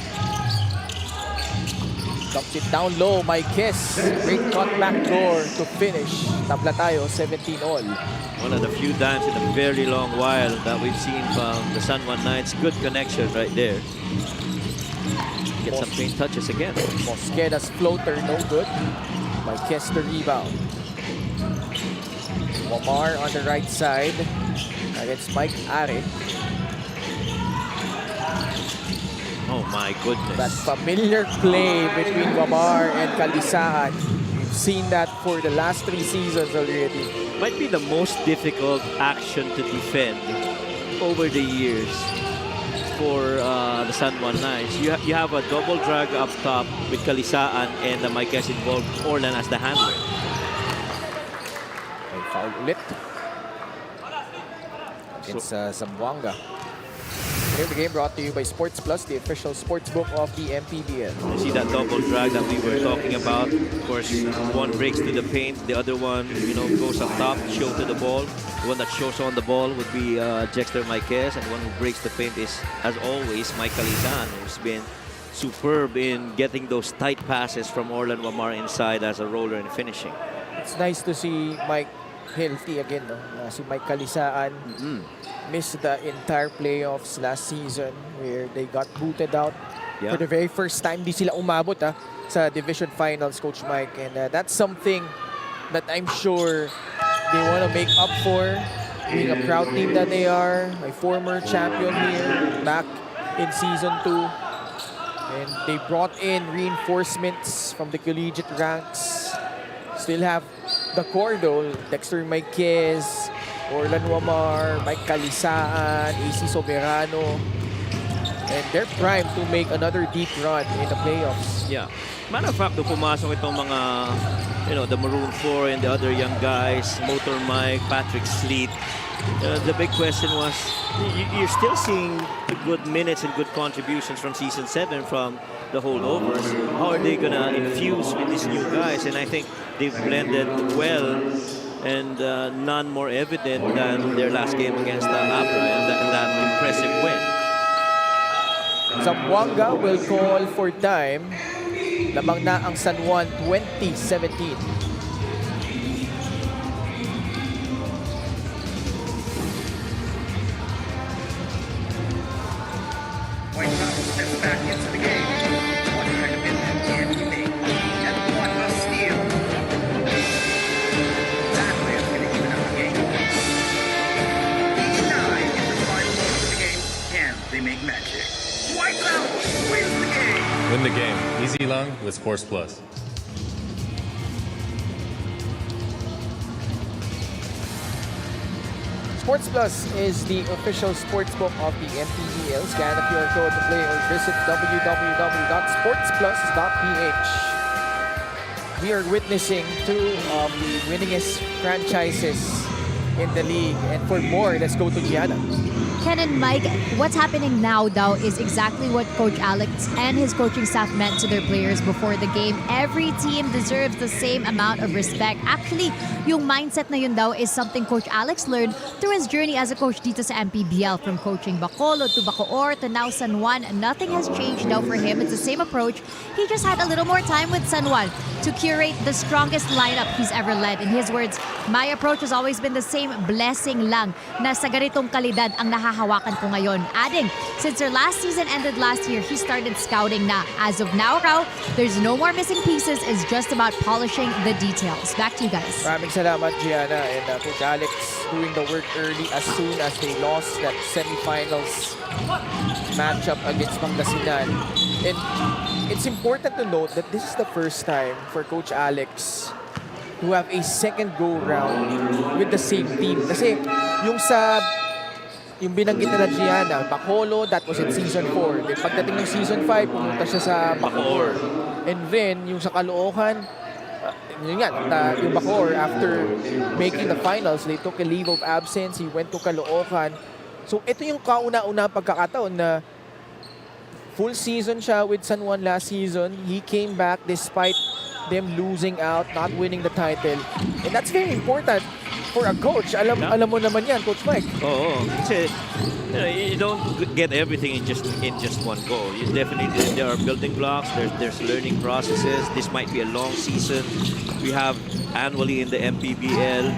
Dumps it down low, Kiss. Great cut back door to finish. Tabla tayo, 17 all. One of the few times in a very long while that we've seen from the San Juan Knights. Good connection right there. Get some paint touches again. Mosqueda's floater, no good. Kiss the rebound. Omar on the right side against Mike Are. Oh my goodness. That familiar play between Omar and Kalisaan. We've seen that for the last 3 seasons already. Might be the most difficult action to defend over the years for the San Juan Knights. You have a double drag up top with Kalisaan and Mike's involved, Orlan as the handler. May foul ulit against Zamboanga. The game brought to you by Sports Plus, the official sportsbook of the MPBL. You see that double drag that we were talking about. Of course, one breaks to the paint, the other one, goes up top, show to the ball. The one that shows on the ball would be Jexter Maiquez, and the one who breaks the paint is, as always, Mike Calizan, who's been superb in getting those tight passes from Orlan Wamar inside as a roller and finishing. It's nice to see Mike healthy again, no? Si Mike Calisaan missed the entire playoffs last season where they got booted out for the very first time. Di sila umabot sa division finals, Coach Mike, and that's something that I'm sure they want to make up for, being a proud team that they are, a former champion here back in season 2. And they brought in reinforcements from the collegiate ranks. Still have the core though, Dexter Maiquez, Orlan Wamar, Mike Calisaan, AC Soberano. And they're primed to make another deep run in the playoffs. Yeah. Matter of fact, nung pumasok itong mga, the Maroon 4 and the other young guys, Motor Mike, Patrick Sleet, the big question was, you're still seeing good minutes and good contributions from Season 7 from the holdovers. How are they going to infuse with these new guys? And I think they've blended well, and none more evident than their last game against Abra and that impressive win. Zamboanga will call for time. Lamang na ang San Juan 2017. White House steps back into the game. What kind of impact can he make? And what a steal! That player's going to even up the game. 9 in the final moments of the game. Can they make magic? White House wins the game! Win the game. Easy long with Sports Plus. Sports Plus is the official sportsbook of the MPBL. Scan the QR code to play or visit www.sportsplus.ph. We are witnessing 2 of the winningest franchises in the league. And for more, let's go to Gianna. Ken and Mike, what's happening now though is exactly what Coach Alex and his coaching staff meant to their players before the game. Every team deserves the same amount of respect. Actually, yung mindset na yun daw is something Coach Alex learned through his journey as a coach dito sa MPBL. From coaching Bacolod to Bacoor to now San Juan, nothing has changed though for him. It's the same approach. He just had a little more time with San Juan to curate the strongest lineup he's ever led. In his words, my approach has always been the same, blessing lang na sa ganitong kalidad ang nahahawakan ko ngayon. Adding, since their last season ended last year, he started scouting na. As of now, raw, there's no more missing pieces. It's just about polishing the details. Back to you guys. Maraming salamat, Gianna. And Coach Alex doing the work early as soon as they lost that semifinals matchup against Pangasinan. And it's important to note that this is the first time for Coach Alex to have a second go-round with the same team. Kasi yung binanggit na Gianna, Bacolod, that was in Season 4. Then pagdating ng Season 5, pumunta siya sa Bacoor. And then, yung sa Caloocan, yun nga, yung Bacoor, after making the finals, they took a leave of absence. He went to Caloocan. So, ito yung kauna-una pagkakataon na full season siya with San Juan last season. He came back despite them losing out, not winning the title. And that's very important for a coach. Alam mo naman yan, Coach Mike. Oo. Kasi, you don't get everything in just one go. You definitely, there are building blocks, there's learning processes. This might be a long season. We have annually in the MPBL.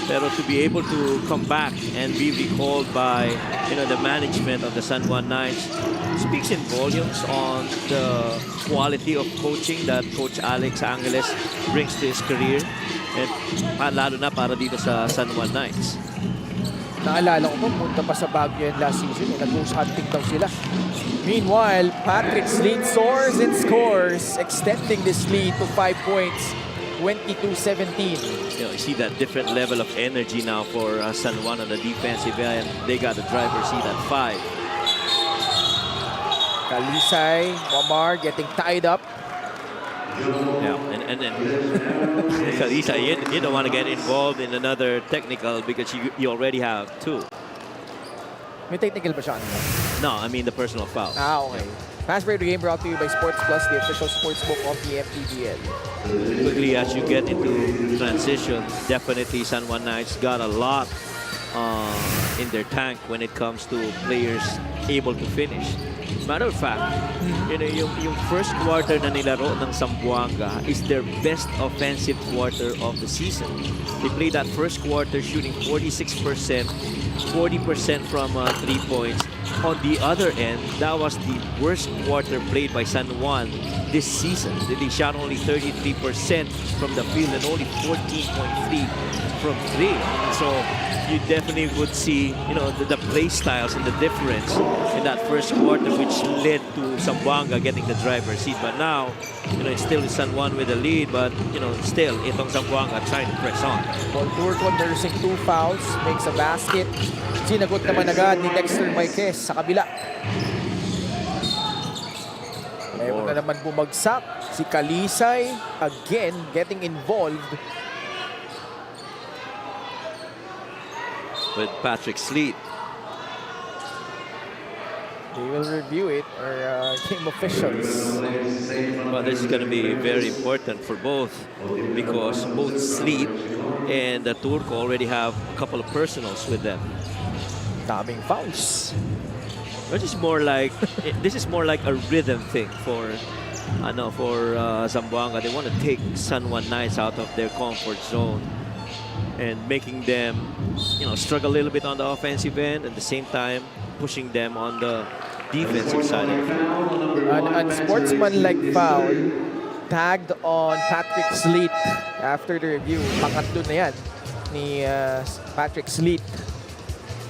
Pero to be able to come back and be recalled by the management of the San Juan Knights speaks in volumes on the quality of coaching that Coach Alex Angeles brings to his career. And lalo na para dito sa San Juan Knights. Naalala ko punta pa sa Baguio yan last season. Nag-ghost hunting daw sila. Meanwhile, Patrick's lead soars and scores, extending this lead to 5 points. 22-17. You see that different level of energy now for San Juan on the defensive end. They got the driver's seat at 5. Kalisay, Wamar getting tied up. Yeah, and then Kalisay, you don't want to get involved in another technical because you already have 2. May technical ba siya? No, I mean the personal foul. Okay. Fast break the game brought to you by Sports Plus, the official sportsbook of the MPBL. Quickly as you get into transition, definitely San Juan Knights got a lot in their tank when it comes to players able to finish. Matter of fact, yung first quarter na nilaro ng Zamboanga is their best offensive quarter of the season. They played that first quarter shooting 46%, 40% from 3 points. On the other end, that was the worst quarter played by San Juan this season. They shot only 33% from the field and only 14.3 from 3. So you definitely would see, the play styles and the difference in that first quarter, which led to Zamboanga getting the driver's seat. But now, it's still San Juan with the lead, but, still, itong Zamboanga trying to press on. Turco nursing 2 fouls, makes a basket. Sinagot naman agad ni Dexter Marquez sa kabila. Ngayon na naman bumagsak si Kalisay, again getting involved. With Patrick Sleet. They will review it, our game officials. Well, this is going to be very important for both because both Sleet and Turco already have a couple of personals with them. Daming fouls. Which is more like this is more like a rhythm thing for Zamboanga. They want to take San Juan Knights out of their comfort zone and making them struggle a little bit on the offensive end, at the same time pushing them on the defensive side of the field. An unsportsmanlike foul tagged on Patrick Sleet after the review. Pangatlo na yan ni Patrick Sleet.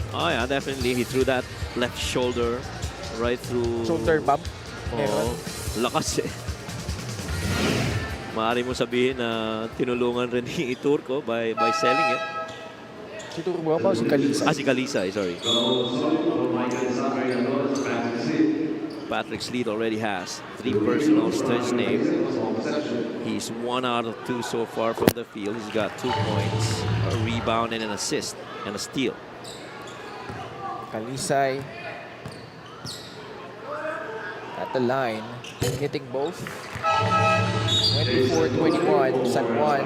Oh yeah, definitely. He threw that left shoulder right through. Shoulder bump. Oh, lakas eh. Maaari mo sabihin na tinulungan rin ni Turco by selling it. Si Turco ba o si Kalisay? Si Kalisay, sorry. Patrick's lead already has 3 personals to his name. He's 1 out of 2 so far from the field. He's got 2 points, a rebound, and an assist, and a steal. Kalisay at the line, hitting both. 24-21, San Juan.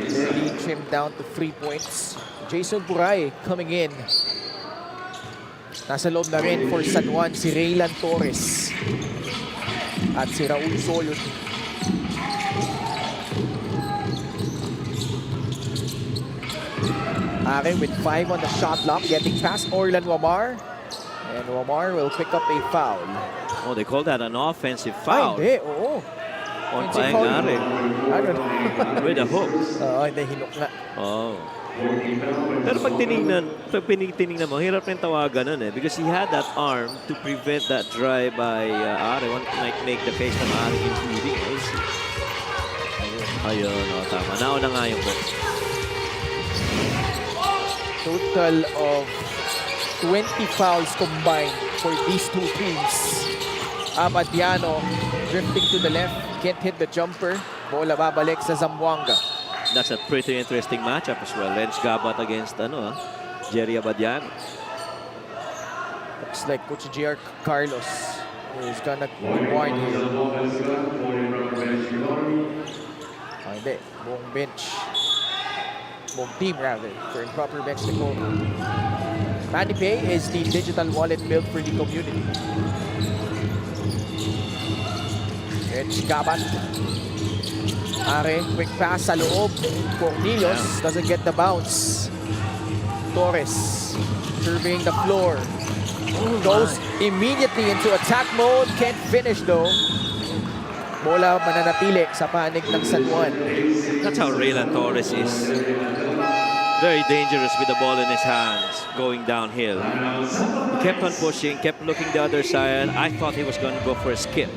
Their lead trimmed down to 3 points. Jason Puray coming in. Nasa loob na rin for San Juan si Raylan Torres at si Raul Solot. Are with 5 on the shot clock, getting past Orlan Wamar. And Wamar will pick up a foul. Oh, they call that an offensive foul. Ay, hindi, oo. On Offensive foul. Paengare Ano? with a hook. Hindi, hinok nga. Oh. Pero pag tinignan mo, hirap rin tawagan nun eh. Because he had that arm to prevent that drive by Are. One might make the case na Are including also. Ayun, oh, tama. Nauna nga yung box. Total of 20 fouls combined for these two teams. Abadiano drifting to the left, can't hit the jumper. Bola babalik sa Zamboanga. That's a pretty interesting matchup as well. Lenz Gabat against Jerry Abadiano. Looks like Coach GR Carlos is gonna warn here. Hindi, buong bench. Buong team rather, for improper bench decorum. Manny Pay is the digital wallet built for the community. Lenz Gabat. Are, quick pass sa loob. Cornelius doesn't get the bounce. Torres surveying the floor. Goes immediately into attack mode. Can't finish though. Bola mananatili sa panig ng San Juan. That's how Raylan Torres is. Very dangerous with the ball in his hands, going downhill. He kept on pushing, kept looking the other side. I thought he was going to go for a skip.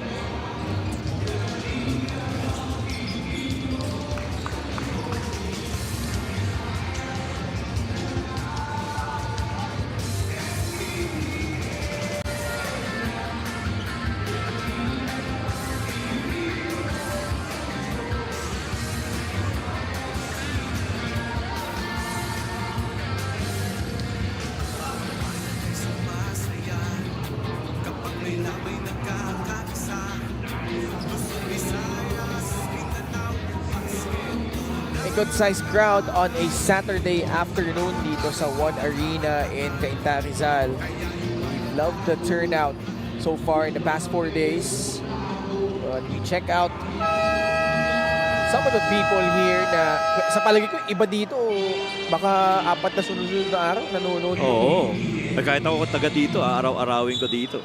Good-sized crowd on a Saturday afternoon dito sa Juan Arena in Cainta, Rizal. We love the turnout so far in the past 4 days. But we check out some of the people here na sa palagi ko iba dito, baka 4 na sunod-sunod na araw nanonood. Oo. Kahit ako taga dito, araw-arawin ko dito.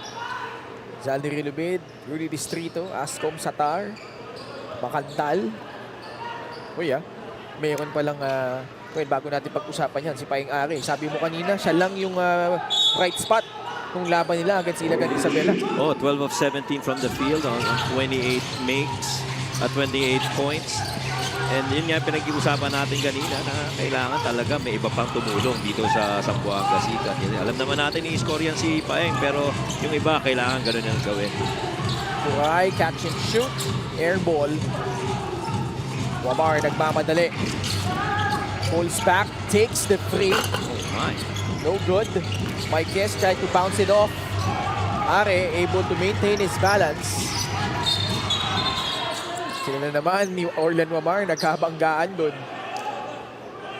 Zaldi Rilubid, Rudy Distrito, Ascom Satar, Makantal. Uy mayroon palang, bago natin pag-usapan yan, si Paeng Are. Sabi mo kanina, siya lang yung right spot nung laban nila against Ilagan Isabela. Oh, 12 of 17 from the field on 28 makes at 28 points. And yun nga pinag-iusapan natin kanina na kailangan talaga may iba pang tumulong dito sa Zamboanga City. Alam naman natin i-score yan si Paeng, pero yung iba kailangan ganun yung gawin. Puray, catch and shoot, air ball. Wamar nagmamadali. Pulls back, takes the free. Oh my. No good. Marquez tried to bounce it off. Are able to maintain his balance. Sila na naman ni Orlan Wamar nagkabanggaan doon.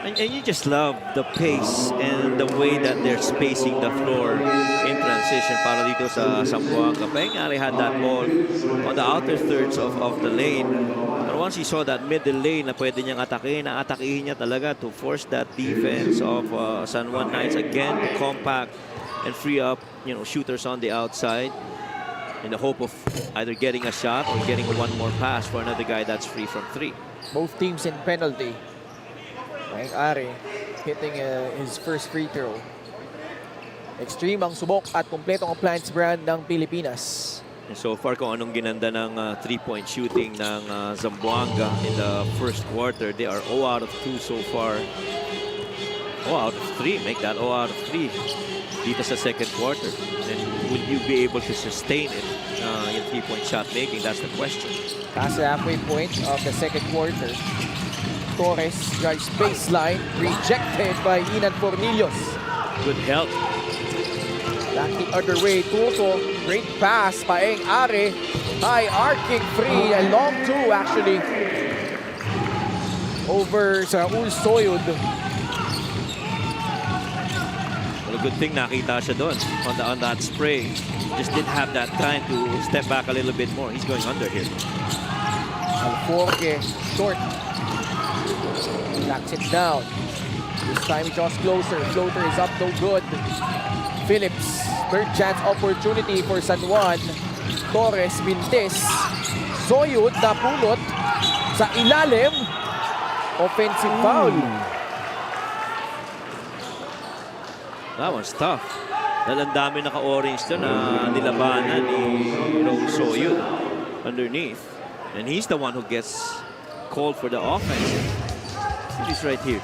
And you just love the pace and the way that they're spacing the floor in transition para dito sa Zamboanga. Paengare had that ball on the outer thirds of the lane. But once he saw that middle lane na pwede niyang atakihin niya talaga to force that defense of San Juan Knights again, compact and free up, shooters on the outside in the hope of either getting a shot or getting one more pass for another guy that's free from 3. Both teams in penalty. Paeng-Are hitting his first free throw. Extreme ang subok at kompletong appliance brand ng Pilipinas. And so far, kung anong ginanda ng 3-point shooting ng Zamboanga in the first quarter, they are 0 out of 2 so far. 0 out of 3. Make that 0 out of 3 dito sa second quarter. And will you be able to sustain it in three-point shot making? That's the question. Past the halfway point of the second quarter. Torres drives baseline, rejected by Inan Fornillos. Good help. Back the other way, Turco, great pass, Paeng Are, high arcing free, a long two actually. Over sa Raul Soyud. Well, a good thing nakita siya doon on that spray. Just didn't have that time to step back a little bit more. He's going under here. Alforque, short. Backs it down. This time he draws closer. Floater is up, no good. Phillips, third chance opportunity for San Juan. Torres, Mintes. Soyud, napulot sa ilalim. Offensive foul. That one's tough. Dahil ang dami naka-orange doon na nilabanan ni Raul Soyud underneath. And he's the one who gets called for the offense. He's right here.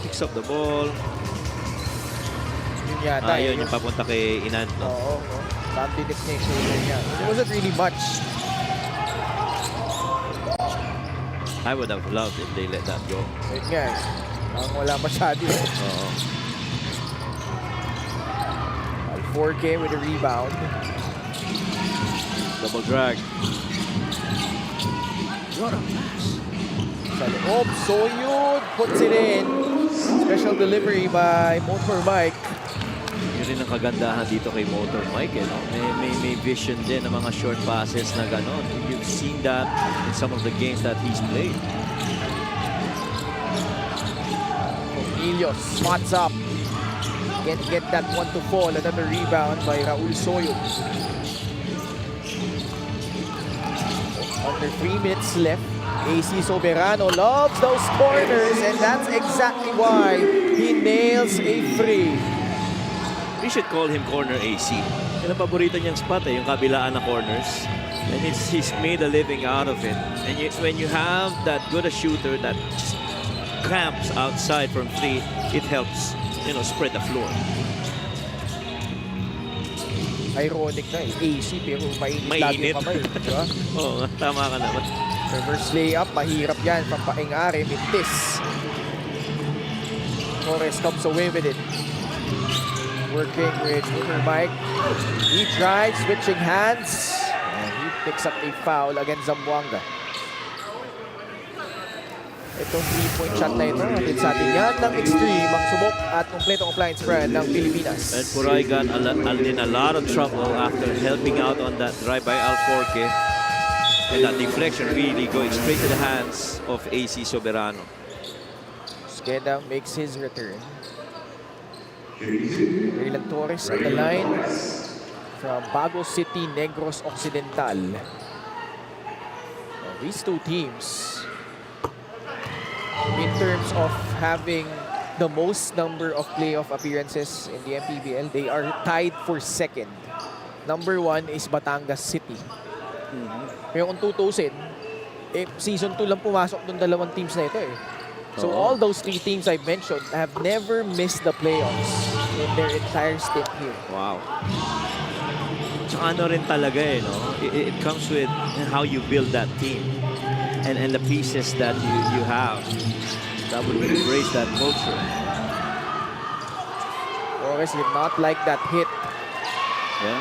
Picks up the ball. Yun yata. Yun yung papunta kay Inan. No? Oo. Pambilit niya yung shoulder niya. It wasn't really much. I would have loved if they let that go. Yun nga eh. Ang wala masyado. Oo. Alforque with a rebound. Double drag. What a pass. Sa loob, Soyud puts it in. Special delivery by Motor Mike. Yun rin ang kagandahan dito kay Motor Mike. Eh, no? May vision din ng mga short passes na gano'n. You've seen that in some of the games that he's played. Cornelius spots up. Can't get that one to fall. Another rebound by Raul Soyud. Under 3 minutes left. AC Soberano loves those corners, and that's exactly why he nails a free. We should call him Corner AC. Yan ang paborito niyang spot yung kabilaan na corners. And he's made a living out of it. And when you have that good a shooter that just camps outside from three, it helps, spread the floor. Ironic na eh. AC pero mainit lagi Mainit. yung kamay. Diba? Oo, tama ka naman. Reverse layup, mahirap yan. Pampaeng Are, Mintis. Torres comes away with it. Working with Mike. He drives, switching hands. And he picks up a foul against Zamboanga. Itong 3-point shot na ito, natin sa atin yan ng Extreme, ang subok at kompletong appliance brand ng Pilipinas. And Puray got in a lot of trouble after helping out on that drive by Alforque. And that deflection really going straight to the hands of AC Soberano. Skeda makes his return. Raylan Torres at the line from Bago City, Negros Occidental. Now, these two teams, in terms of having the most number of playoff appearances in the MPBL, they are tied for second. Number 1 is Batangas City. Pero kung tutusin, season 2 lang pumasok ng dalawang teams na ito eh. So all those 3 teams I've mentioned have never missed the playoffs in their entire stint here. Wow. Tsaka ano rin talaga eh, no? It comes with how you build that team and the pieces that you have that would embrace that culture. Torres did not like that hit. Yeah.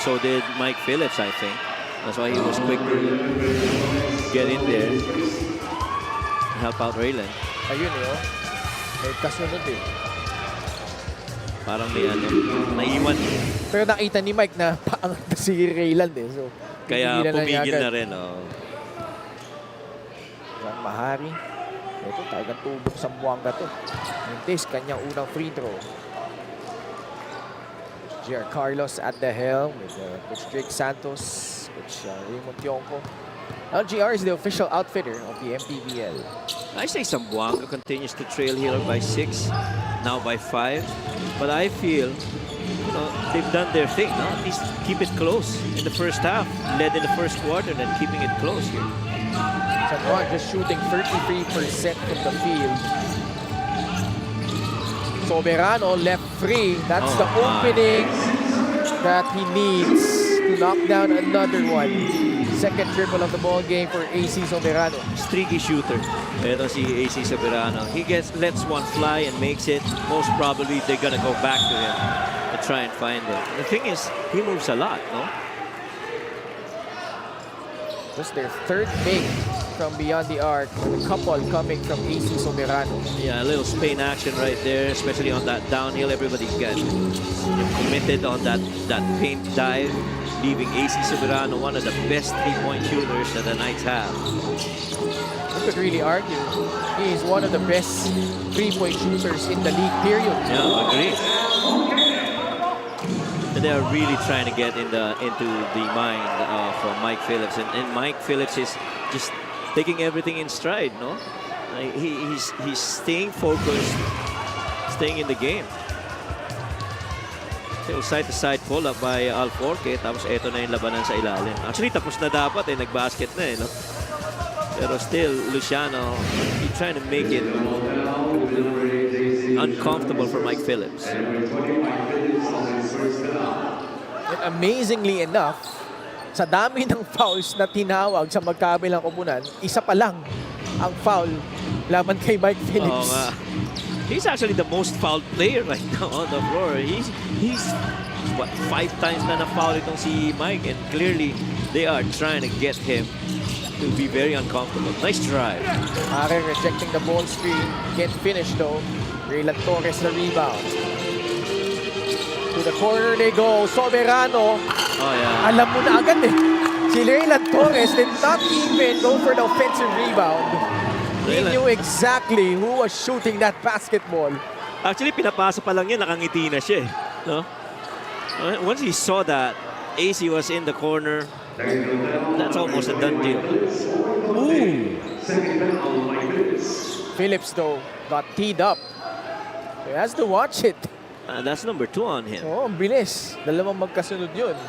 So did Mike Phillips, I think. That's why he was quick to get in there and help out Raylan. Ayun eh, oh. May kasunod eh. Parang may naiwan. Pero nakita ni Mike na paangat na si Raylan eh. So, Kaya pumigil agad. na rin. Oh. Yang Mahari. Ito, talagang tubok sa Zamboanga to. Mintis, kanyang unang free throw. J.R. Carlos at the helm with Coach Drake Santos, Coach Raymond Tionco. LGR is the official outfitter of the MPBL. I say Zamboanga continues to trail here by 6, now by 5. But I feel, they've done their thing. No? At least keep it close in the first half. Led in the first quarter, then keeping it close here. San Juan just shooting 33% from the field. Soberano left free. That's the opening that he needs to knock down another one. Second triple of the ball game for AC Soberano. Streaky shooter. Ito si AC Soberano. He lets one fly and makes it. Most probably they're gonna go back to him to try and find him. The thing is, he moves a lot, no? Just their third make from beyond the arc. A couple coming from AC Soberano. Yeah, a little Spain action right there, especially on that downhill. Everybody got committed on that paint dive, leaving AC Soberano one of the best three-point shooters that the Knights have. You could really argue he is one of the best three-point shooters in the league, period. Yeah, agree. And they are really trying to get into the mind of Mike Phillips, and Mike Phillips is just taking everything in stride, no? He's staying focused, staying in the game. So side-to-side pull-up by Alforque, tapos eto na yung labanan sa ilalim. Actually, tapos na dapat eh, nag-basket na eh, no? Pero still, Luciano, he's trying to make it uncomfortable for Mike Phillips. And amazingly enough, sa dami ng fouls na tinawag sa magkabilang koponan, isa pa lang ang foul laban kay Mike Phillips. Oo nga. He's actually the most fouled player right now on the floor. He's what, 5 times na na-foul itong si Mike, and clearly they are trying to get him to be very uncomfortable. Nice drive. Are rejecting the ball screen. Can't finish though. Raylan Torres the rebound. To the corner they go. Soberano. Oh yeah. Alam mo na agad eh. Si Raylan Torres did not even go for the offensive rebound. He knew exactly who was shooting that basketball. Actually, pinapasa pa lang yan, nakangiti na siya eh. No? Once he saw that AC was in the corner, that's almost a done deal. Ooh! Phillips though got teed up. He has to watch it. That's number 2 on him. Oh, ang bilis. Dalawang magkasunod yun.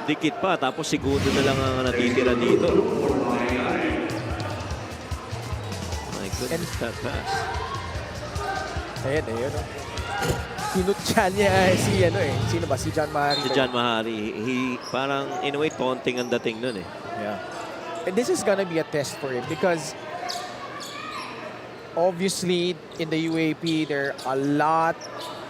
Dikit pa, tapos segundo na lang ang natitira dito. My goodness, that pass. Ayan, ayun. Tinutya niya si ano eh. Sino ba? Si John Mahari. Si John Mahari, he parang in a way taunting ang dating nun eh. Yeah. And this is gonna be a test for him because obviously in the UAP there are a lot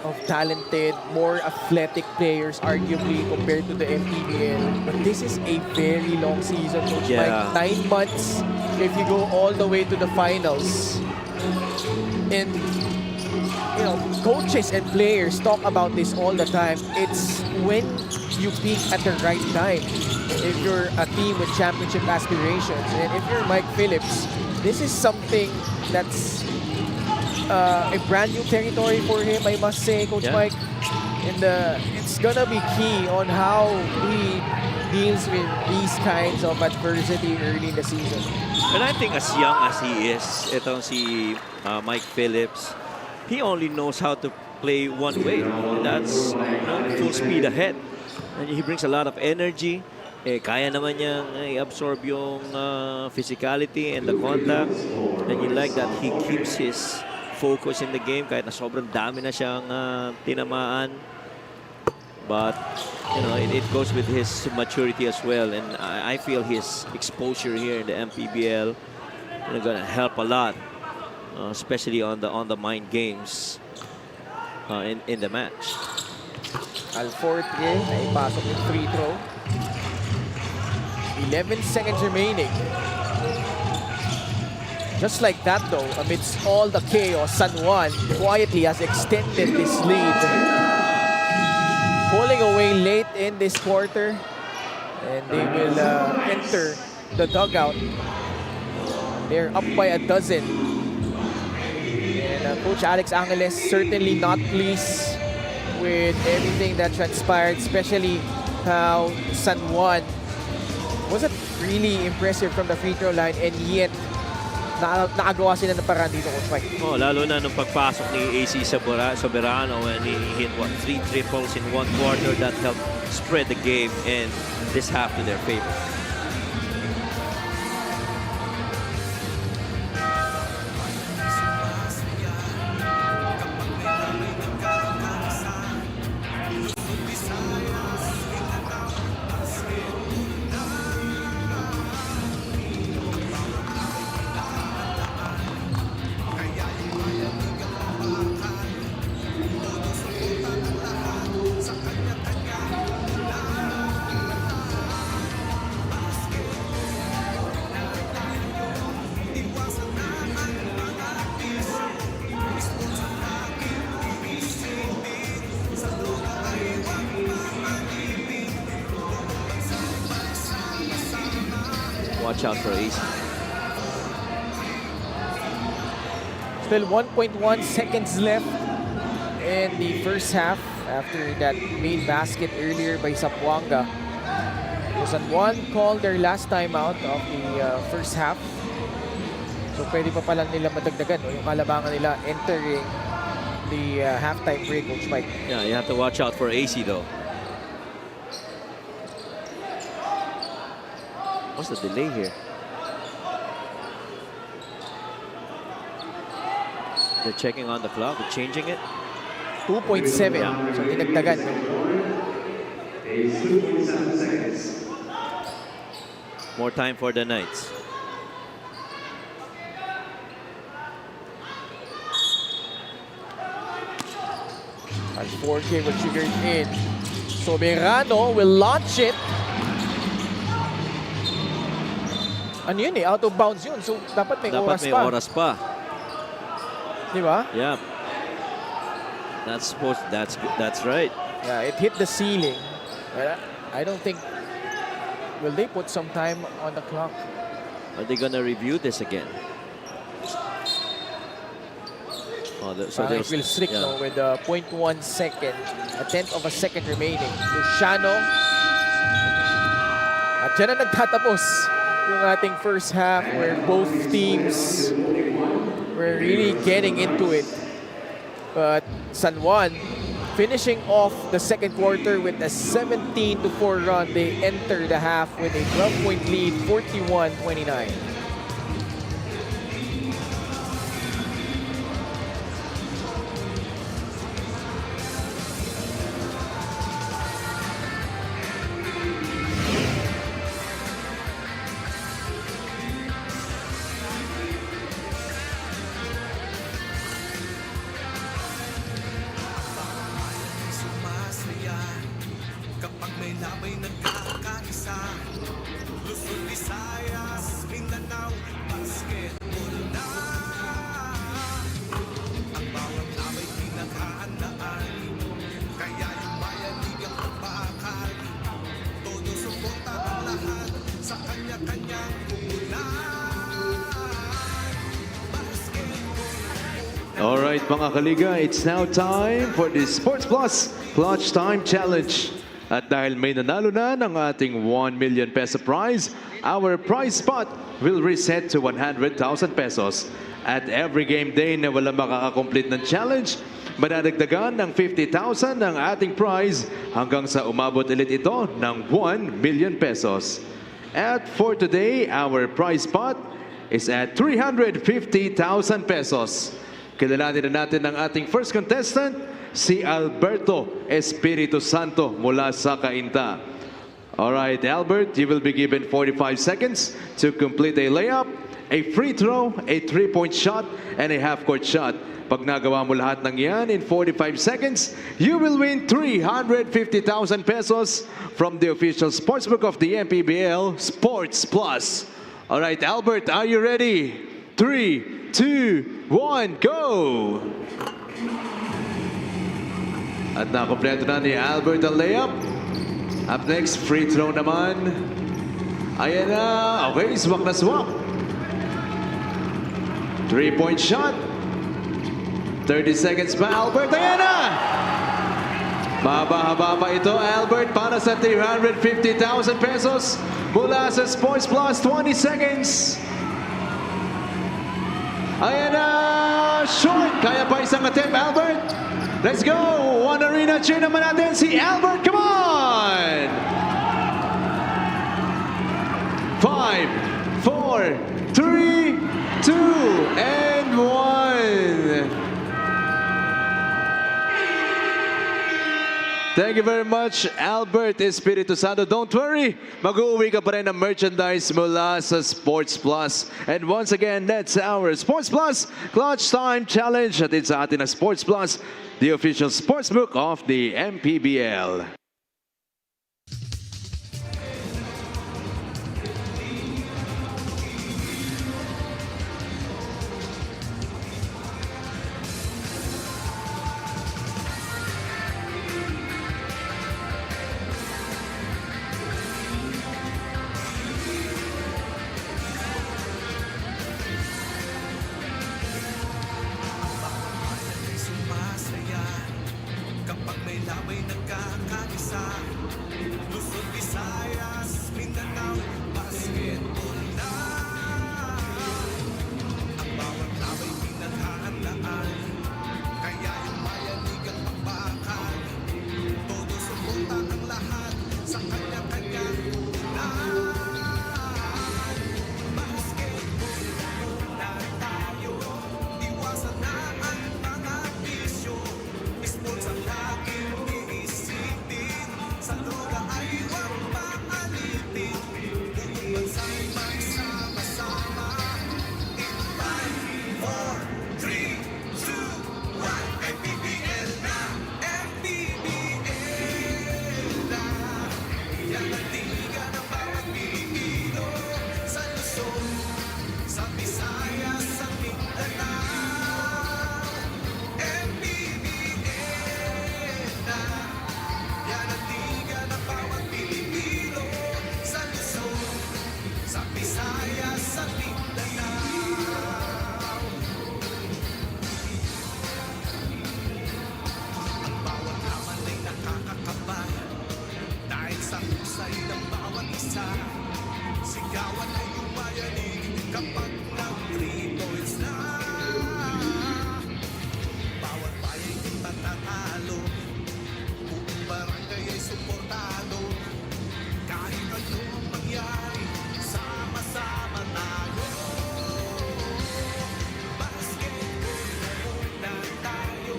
of talented, more athletic players arguably compared to the MPBL. But this is a very long season, Coach Yeah. Mike. 9 months if you go all the way to the finals. And you know, coaches and players talk about this all the time. It's when you peak at the right time. If you're a team with championship aspirations, and if you're Mike Phillips, this is something that's a brand new territory for him, I must say, Coach Yeah. Mike. And it's gonna be key on how he deals with these kinds of adversity early in the season. And I think as young as he is, itong si Mike Phillips, he only knows how to play one way. That's full speed ahead. And he brings a lot of energy. Eh, kaya naman niyang i-absorb yung physicality and the contact. And you like that he keeps his focus in the game kahit na sobrang dami na siyang tinamaan. But, you know, it goes with his maturity as well. And I feel his exposure here in the MPBL is going to help a lot. Especially on the mind games in the match. Alforque, naipasok yung free throw. 11 seconds remaining. Just like that though, amidst all the chaos, San Juan quietly has extended this lead. Pulling away late in this quarter. And they will enter the dugout. They're up by 12. And Coach Alex Angeles certainly not pleased with everything that transpired, especially how San Juan wasn't really impressive from the free throw line, and yet nakagawa sila ng paraan dito, Coach Mike. Oh, lalo na nung pagpasok ni AC Soberano when he hit 3 triples in 1 quarter, that helped spread the game and this half to their favor. watch out for AC. Still 1.1 seconds left in the first half after that main basket earlier by Zamboanga. So San Juan called their last timeout of the first half. So pwede pa palang nila madagdagan yung kalabangan nila entering the halftime break, Coach Mike. Yeah, you have to watch out for AC though. What's the delay here? They're checking on the clock, they're changing it. 2.7. So dinagdagan. More time for the Knights. As 4K will trigger in. Soberano will launch it. Ano yun eh? Out of bounds yun. So dapat may Dapat oras may pa. oras pa. Di ba? Yeah. That's right. Yeah, it hit the ceiling. But I don't think... Will they put some time on the clock? Are they gonna review this again? Oh, so Parang it will strict no, with 0.1 second. A tenth of a second remaining. Luciano. At dyan na nagtatapos yung ating first half where both teams were really getting into it. But San Juan finishing off the second quarter with a 17-4 run. They enter the half with a 12-point lead, 41-29. Sumasaya kapag may labay nagkakaisa. Luzon, Visayas, Mindanao, basketball na. Ang bawat labay pinaghahandaan, kaya yung mayanig ang pagpakal. Todo suporta ang lahat sa kanya-kanyang punan. All right, mga kaliga, it's now time for the Sports Plus Clutch Time Challenge. At dahil may nanalo na ng ating 1 million peso prize, our prize spot will reset to 100,000 pesos. At every game day na wala makakakomplete ng challenge, madadagdagan ng 50,000 ang ating prize hanggang sa umabot ulit ito ng 1 million pesos. At for today, our prize spot is at 350,000 pesos. Kilalanin na natin ang ating first contestant, si Alberto Espiritu Santo mula sa Cainta. Alright, Albert, you will be given 45 seconds to complete a layup, a free throw, a 3-point shot, and a half-court shot. Pag nagawa mo lahat ng yan in 45 seconds, you will win 350,000 pesos from the official sportsbook of the MPBL, Sports Plus. Alright, Albert, are you ready? 3, 2, 1, go! At nakompleto na ni Albert ang layup. Up next, free throw naman. Ayan na. Okay, swak na swak. 3-point shot. 30 seconds pa, Albert. Ayan na! Mahaba-haba pa ito, Albert, para sa 350,000 pesos mula sa Sports Plus. 20 seconds. Ayan na! Short! Kaya pa isang attempt, Albert. Let's go! One Arena cheer naman natin si Albert. Come on! 5, 4, 3, 2, and 1. Thank you very much, Albert Espiritu Santo. Don't worry, mag-uwi ka pa rin ng merchandise mula sa Sports Plus. And once again, that's our Sports Plus Clutch Time Challenge. At it's sa atin na Sports Plus, the official sportsbook of the MPBL. Visayas, sa Mindanao. Ang bawat laban ay nakakakaba dahil sa husay ng bawat isa. Sigawan ay umayanig kapag nag-3 points na. Bawat bayan ay matatalo, buong barangay ay suportado. Kahit anong mangyari, sama-sama tayo. Basketball na muna tayo,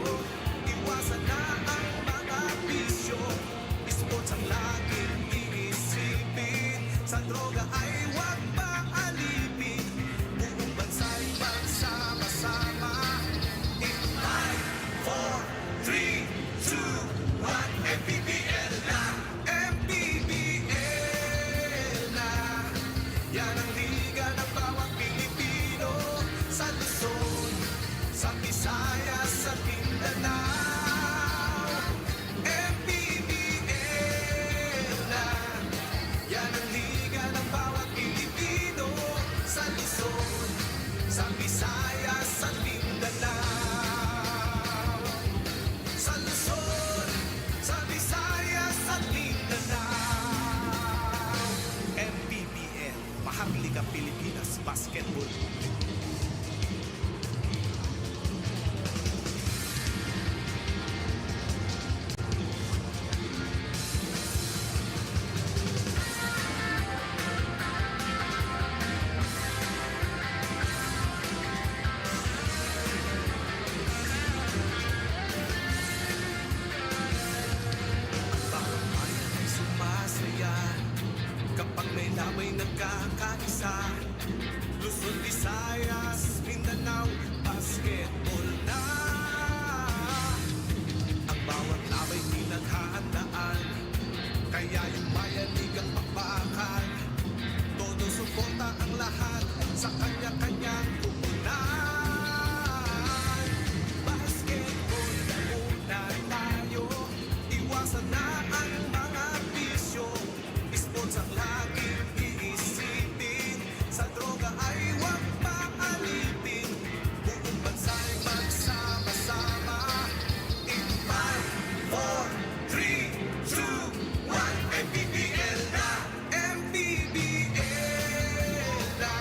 iwasan na ang mga bisyo. Sports ang laging iisipin, sa droga ay huwag maalipin. Buong bansa'y magsama-sama. In 5, 4, 3, 2, 1, MPBL na! MPBL na! Yan ang liga ng bawat Pilipino, sa Luzon, sa Visayas, sa Mindanao. MPBL na! Yan ang liga ng bawat Pilipino, sa Luzon, sa Visayas, sa Mindanao. Sa Luzon, sa Visayas, sa Mindanao. MPBL, Maharlika Pilipinas Basketball. Bawat bayan ay sumasaya kapag may lamay nagkakaisa. Luzon, Visayas, Mindanao, basketball na. Ang bawat lamay pinaghahandaan, kaya yung mayanig ang pakbakan. Todo suporta ang lahat sa kanya-kanyang pupunan. Basketball na muna tayo, iwasan na ang mga bisyo. Sports ang laging iisipin, sa droga ay huwag maalipin. Buong bansa'y magsama-sama. In 5, 4, 3, 2, 1, MPBL na! MPBL na!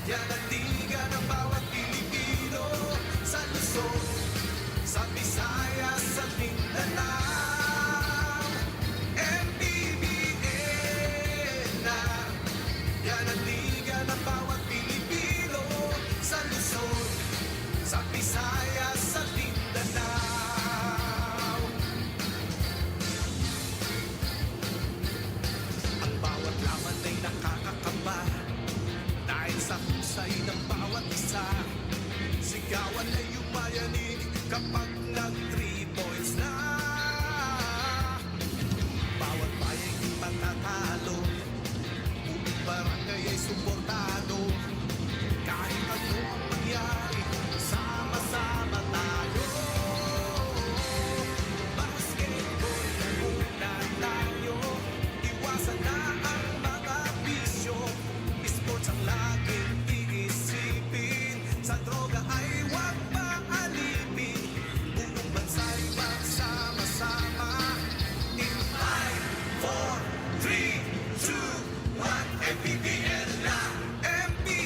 Yan ang liga ng bawat Pilipino, sa Luzon, sa Visayas, sa Mindanao. MPBL na! Yan ang liga ng bawat Pilipino, sa Luzon, sa Visayas, sa Mindanao. Ang bawat laban ay nakakakaba dahil sa husay ng bawat isa. Sigawan ay umayanig kapag nag-3 points na. Bawat bayan ay matatalo, buong barangay ay suportado. Kahit anong mangyari, sama-sama tayo. Basketball na muna tayo, iwasan na ang mga bisyo. Sports ang laging iisipin, sa droga ay huwag maalipin. Buong bansa'y magsama-sama. In 5, 4, 3, 2, 1, MPBL na! MPBL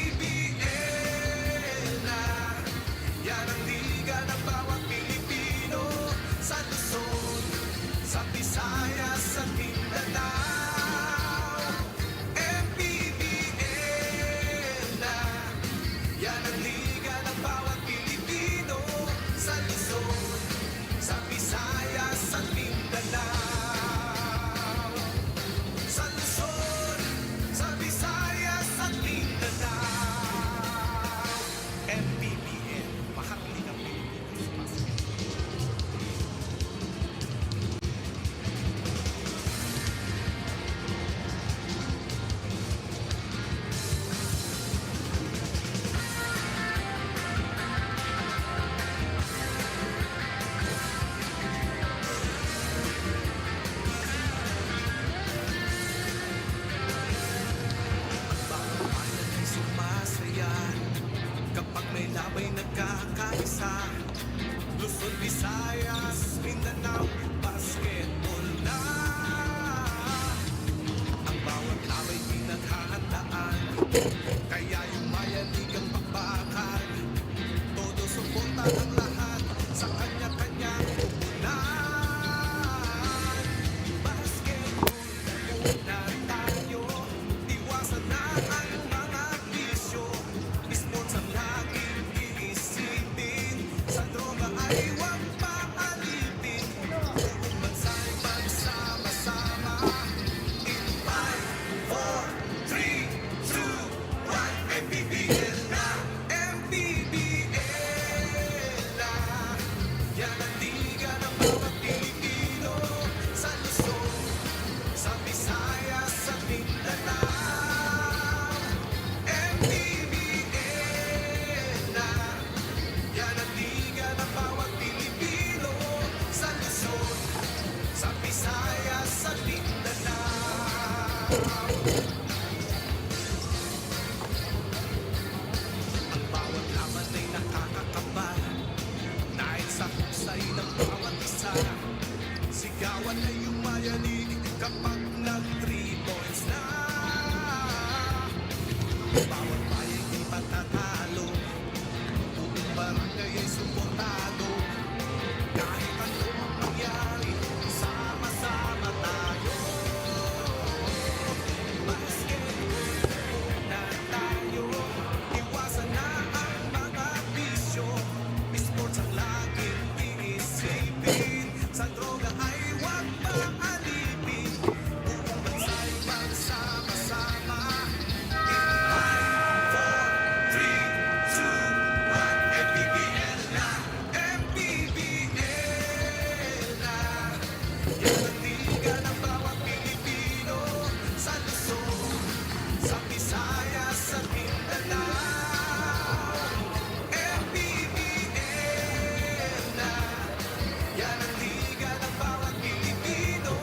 Visayas, Mindanao, basketball na. Ang bawat laway pinaghahandaan, kaya yung mayanigang pakbakan. Todo suporta ang lahat sa kanya-kanyang pupunan. Basketball na tayo, iwasan na ang mga bisyo. Sports ang laging iisipin, sa droga ay huwag paalipin. Buong bansa'y magsama-sama. In 5, 4, 3, 2, 1, MPBL na, MPBL na. Yan ang liga ng bawat Pilipino, sa Luzon, sa Visayas, sa Mindanao. MPBL na, yan ang liga ng bawat Pilipino, sa Luzon, sa Visayas, sa Mindanao. Ang bawat laban ay nakakakaba, dahil sa husay ng bawat isa. Sigawan ay umayanig kapag nag-3 points na. Bawat bayang di patatalo, buong barangay ay suportado. Kahit ano ang mangyari, sama-sama tayo. Basketball na tayo, iwasan na ang mga bisyo. Sports ang laging iisipin, sa droga ay huwag paalipin. Buong bansa'y magsama-sama. In 5, 4, 3, 2, 1, MPBL na, MPBL na. Yan ang liga ng bawat Pilipino, sa Luzon, sa Visayas, sa Mindanao. MPBL na, yan ang liga ng bawat Pilipino,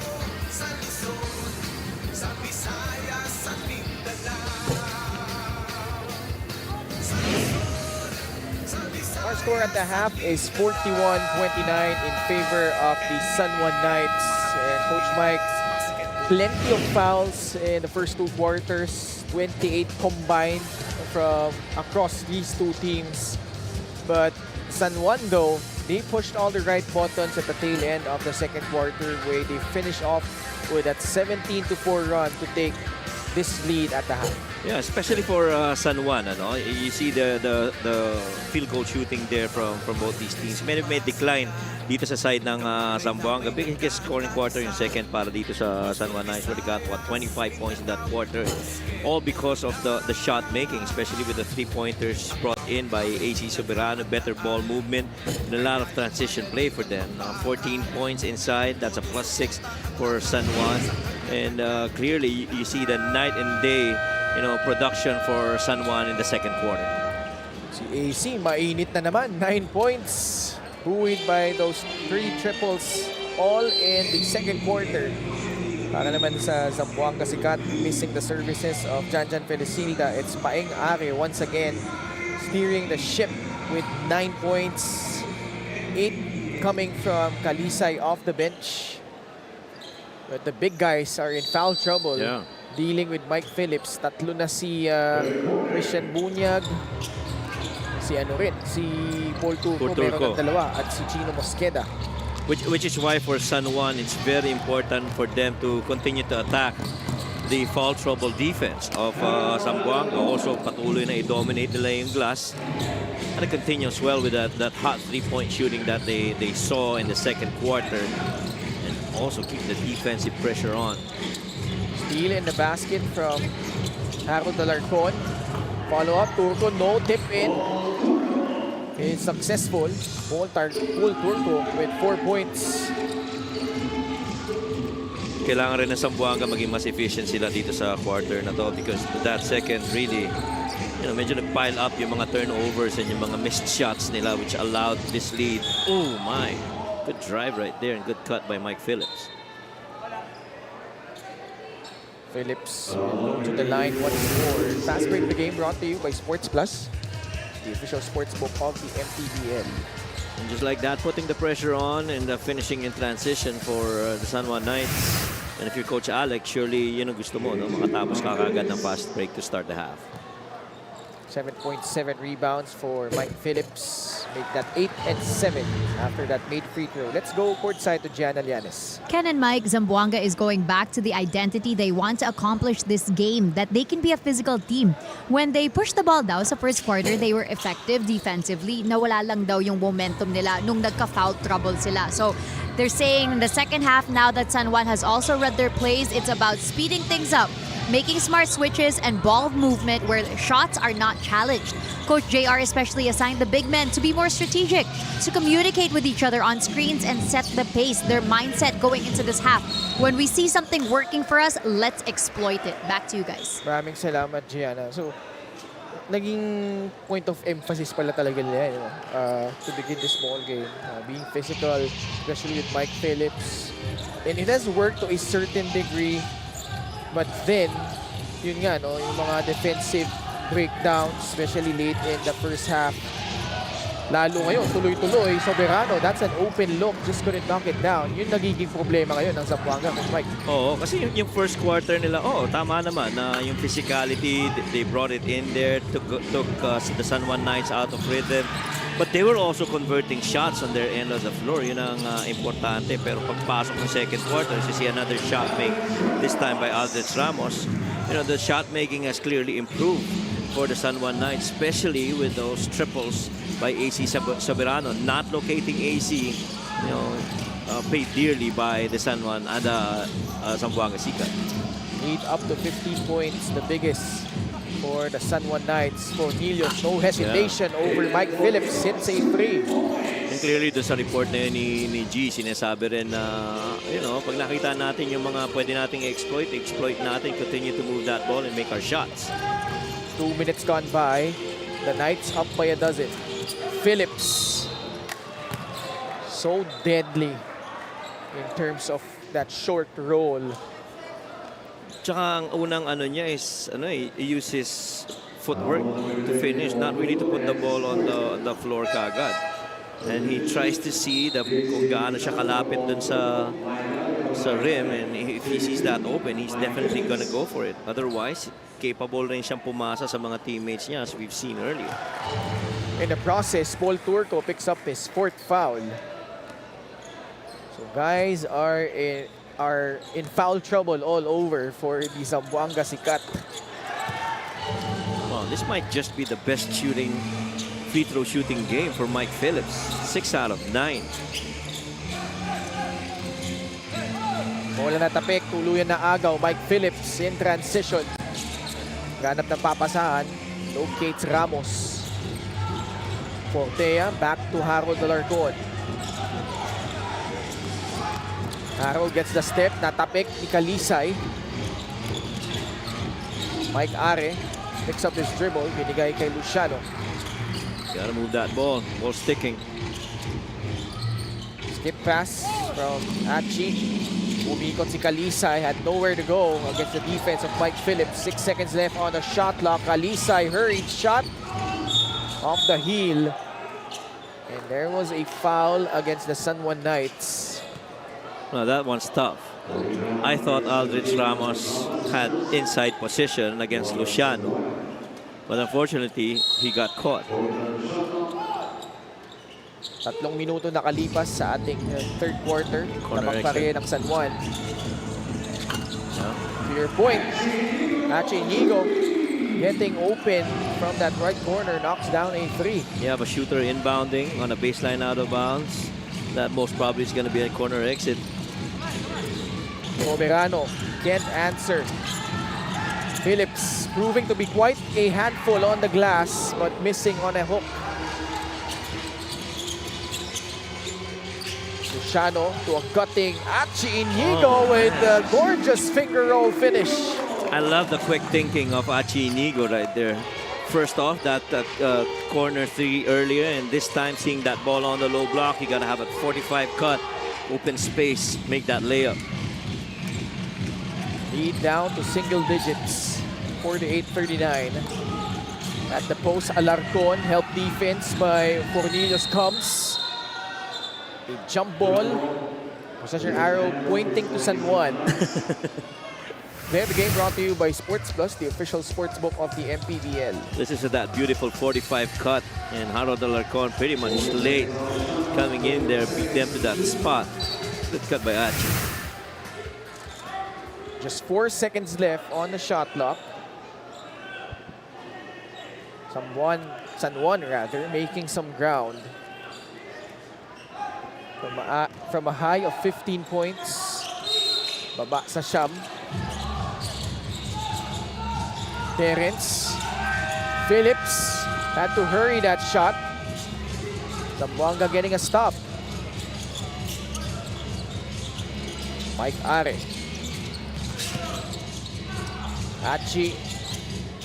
sa Luzon, sa Visayas, sa Mindanao. Sa Luzon, sa Visayas. Our score at the half is 41-29 in favor of the San Juan Knights. And Coach Mike, plenty of fouls in the first two quarters, 28 combined from across these two teams. But San Juan, though, they pushed all the right buttons at the tail end of the second quarter, where they finished off with that 17-4 run to take this lead at the half. Yeah, especially for San Juan, ano? You see the field goal shooting there from both these teams. May decline dito sa side ng Zamboanga. Biggest scoring quarter yung second para dito sa San Juan Knights. They got 25 points in that quarter. All because of the shot making, especially with the three-pointers brought in by AC Soberano. Better ball movement and a lot of transition play for them. 14 points inside. That's a +6 for San Juan. And clearly, you see the night and day, production for San Juan in the second quarter. Si AC, mainit na naman. 9 points. Buoyed by those 3 triples all in the second quarter. Para naman sa Zamboanga Sikat, missing the services of Janjan Felicilda. It's Paeng Are once again steering the ship with 9 points. 8 coming from Kalisay off the bench. But the big guys are in foul trouble. Yeah. Dealing with Mike Phillips. Tatlo na si Christian Bunyag. Si Paul Turco, meron ng dalawa, at si Chino Mosqueda. Which is why for San Juan, it's very important for them to continue to attack the foul trouble defense of Zamboanga. Also, patuloy na i-dominate nila yung glass. And it continues well with that hot three-point shooting that they saw in the second quarter. And also keep the defensive pressure on. Steal in the basket from Harold Alarcon. Follow up, Turco, no tip in. Is successful. Paul Turco with 4 points. Kailangan rin ng Zamboanga maging mas efficient sila dito sa quarter na to, because that second really, medyo nag-pile up yung mga turnovers and yung mga missed shots nila, which allowed this lead. Oh my! Good drive right there and good cut by Mike Phillips. Phillips will go to the line once more. Fast break the game brought to you by Sports Plus, the official sports book of the MPBL. And just like that, putting the pressure on and finishing in transition for the San Juan Knights. And if you're Coach Alex, surely yun ang gusto mo, no? Makatapos ka kagad ng fast break to start the half. 7.7 rebounds for Mike Phillips. Make that 8 and 7 after that made free throw. Let's go courtside to Gianna Llanes. Ken and Mike, Zamboanga is going back to the identity they want to accomplish this game, that they can be a physical team. When they pushed the ball down sa first quarter, they were effective defensively. Nawala lang daw yung momentum nila nung nagka-foul trouble sila. So they're saying in the second half, now that San Juan has also read their plays, it's about speeding things up, making smart switches and ball movement where shots are not challenged. Coach JR especially assigned the big men to be more strategic, to communicate with each other on screens and set the pace, their mindset going into this half. When we see something working for us, let's exploit it. Back to you guys. Maraming salamat, Gianna. So, naging point of emphasis pala talaga nila yun, to begin this ball game. Being physical, especially with Mike Phillips. And it has worked to a certain degree. But then, yun nga, no, yung mga defensive breakdowns, especially late in the first half. Lalo ngayon, tuloy-tuloy, Soberano, that's an open look, just couldn't knock it down. Yun nagiging problema ngayon ng Zamboanga, Coach Mike. Oo, kasi yung first quarter nila, tama naman na yung physicality, they brought it in there, took the San Juan Knights out of rhythm. But they were also converting shots on their end of the floor. Yun ang importante. Pero pagpasok ng second quarter, you see another shot make, this time by Aldrich Ramos. You know, the shot making has clearly improved for the San Juan Knights, especially with those triples by AC Soberano. Not locating AC, you know, paid dearly by the San Juan and Zamboanga Sikat. Lead up to 15 points, the biggest for the San Juan Knights. Cornelius, no hesitation over Mike Phillips, hits a three. And clearly doon sa report na yun ni G, sinasabi rin na, you know, pag nakita natin yung mga pwede nating exploit natin, continue to move that ball and make our shots. 2 minutes gone by. The Knights up by a dozen. Phillips, so deadly in terms of that short roll. Tsaka ang unang ano niya is use his footwork to finish, not really to put the ball on the floor kagad. And he tries to see kung gaano siya kalapit dun sa rim, and if he sees that open, he's definitely gonna go for it. Otherwise, capable rin siyang pumasa sa mga teammates niya as we've seen earlier. In the process, Paul Turco picks up his 4th foul. So guys are in foul trouble all over for the Zamboanga Sikat. Well, this might just be the best free throw shooting game for Mike Phillips. 6 out of 9. Bola na tapik, tuluyan na agaw. Mike Phillips in transition. Ganap ng papasahan. Locates Ramos. Fortea back to Harold Alarcon. Harold gets the step. Natapik ni Kalisay. Mike Are picks up his dribble. Binigay kay Luciano. Gotta move that ball. Ball sticking. Skip pass from Achi. Umikot si Kalisay. Had nowhere to go against the defense of Mike Phillips. 6 seconds left on the shot clock. Kalisay hurried shot. Off the heel. And there was a foul against the San Juan Knights. Well, that one's tough. I thought Aldrich Ramos had inside position against Luciano. But unfortunately, he got caught. 3 minuto nakalipas sa ating third quarter. Corner Tapang pa rin ng San Juan. To your point, Achi Inigo getting open from that right corner, knocks down a 3. You have a shooter inbounding on a baseline out of bounds. That most probably is going to be a corner exit. Soberano can't answer. Phillips proving to be quite a handful on the glass, but missing on a hook. Luciano to a cutting Achi Inigo with a gorgeous finger roll finish. I love the quick thinking of Achi Inigo right there. First off, that corner 3 earlier, and this time seeing that ball on the low block, you got to have a 45 cut, open space, make that layup. Lead down to single digits, 48-39. At the post, Alarcon, help defense by Cornelius comes. A jump ball. Possession arrow pointing to San Juan. Then the game brought to you by Sports Plus, the official sportsbook of the MPBL. This is that beautiful 45 cut, and Harold Alarcon pretty much late coming in there, beat them to that spot. Good cut by Achi. Just 4 seconds left on the shot clock. San Juan rather, making some ground. From a high of 15 points, baba sa siyam. Terence Phillips had to hurry that shot. Zamboanga getting a stop. Mike Are. Achi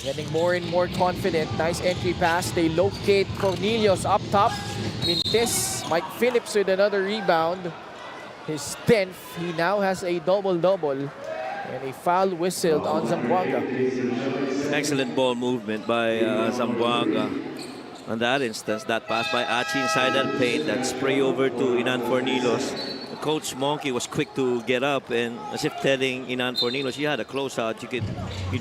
getting more and more confident. Nice entry pass. They locate Cornelius up top. Mintes. Mike Phillips with another rebound. His 10th. He now has a double-double. And a foul whistled on Zamboanga. Excellent ball movement by Zamboanga. On that instance, that pass by Achi inside that paint, that spray over to Inan Fornilos. Coach Monkey was quick to get up and as if telling Inan Fornilos, you had a closeout, you could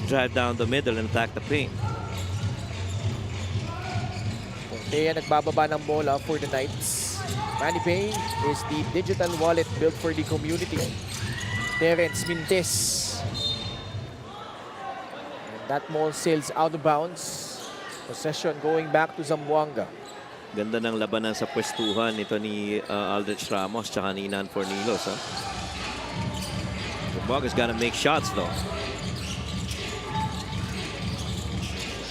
drive down the middle and attack the paint. Kaya nagbababa ng bola for the Knights. Manny Pay is the digital wallet built for the community. Terence Mintes. And that ball sails out of bounds. Possession going back to Zamboanga. Ganda ng labanan sa pwestuhan nito ni Aldrich Ramos tsaka ni Inan Fornilos. Zamboanga's gotta make shots though.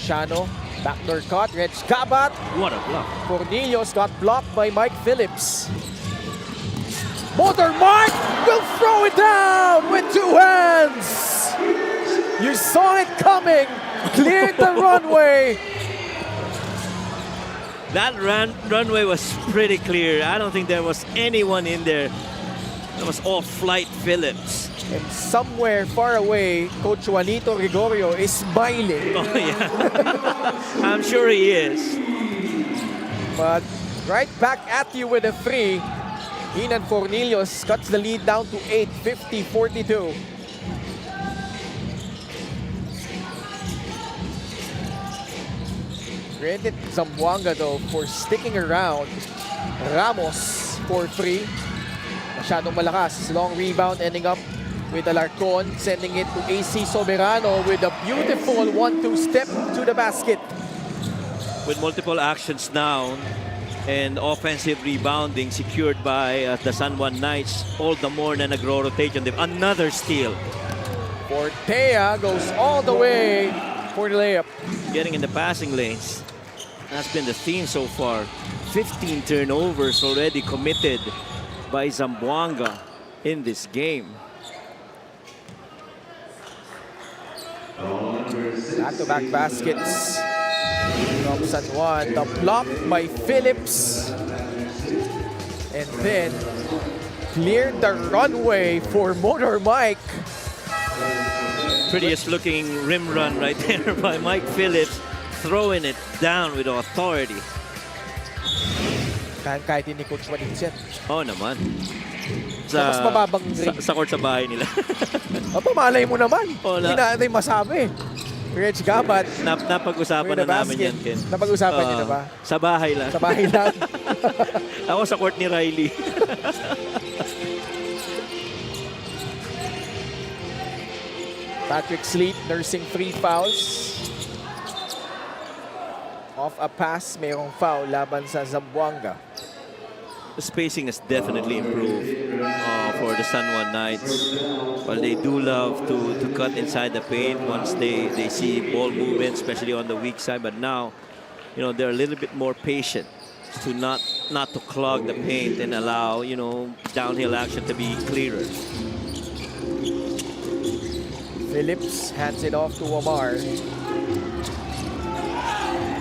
Shano, backdoor cut, Reg Kabat. What a block. Cornelius got blocked by Mike Phillips. Motor Mark will throw it down with 2 hands. You saw it coming, cleared the runway. That runway was pretty clear. I don't think there was anyone in there. It was all Flight Phillips. And somewhere far away, Coach Juanito Gregorio is smiling. Oh, yeah. I'm sure he is. But right back at you with a 3. Inan Cornelius cuts the lead down to 8, 50-42. Credit Zamboanga though for sticking around. Ramos for 3. Masyadong malakas. Long rebound ending up with Alarcon, sending it to AC Soberano with a beautiful 1-2 step to the basket. With multiple actions now and offensive rebounding secured by the San Juan Knights, all the more na nagro-rotate. Another steal. Portea goes all the way for the layup. Getting in the passing lanes. That's been the theme so far. 15 turnovers already committed by Zamboanga in this game. Back-to-back baskets from San Juan. The block by Phillips. And then cleared the runway for Motor Mike. Prettiest looking rim run right there by Mike Phillips. Throwing it down with authority. Kahit hindi Coach Juanito. Oh naman. Mas mababang ring. Sa court sa bahay nila. Pamalay mo naman. Oh, Hindi natin masabi. Reg Gabat. Napag-usapan na namin yan, Ken. Napag-usapan niyo na ba? Sa bahay lang. Sa bahay lang. Ako sa court ni Riley. Patrick Sleet nursing 3 fouls. Off a pass, mayroong foul laban sa Zamboanga. The spacing has definitely improved for the San Juan Knights. Well, they do love to cut inside the paint once they see ball movement, especially on the weak side. But now, you know, they're a little bit more patient to not to clog the paint and allow, you know, downhill action to be clearer. Phillips hands it off to Omar.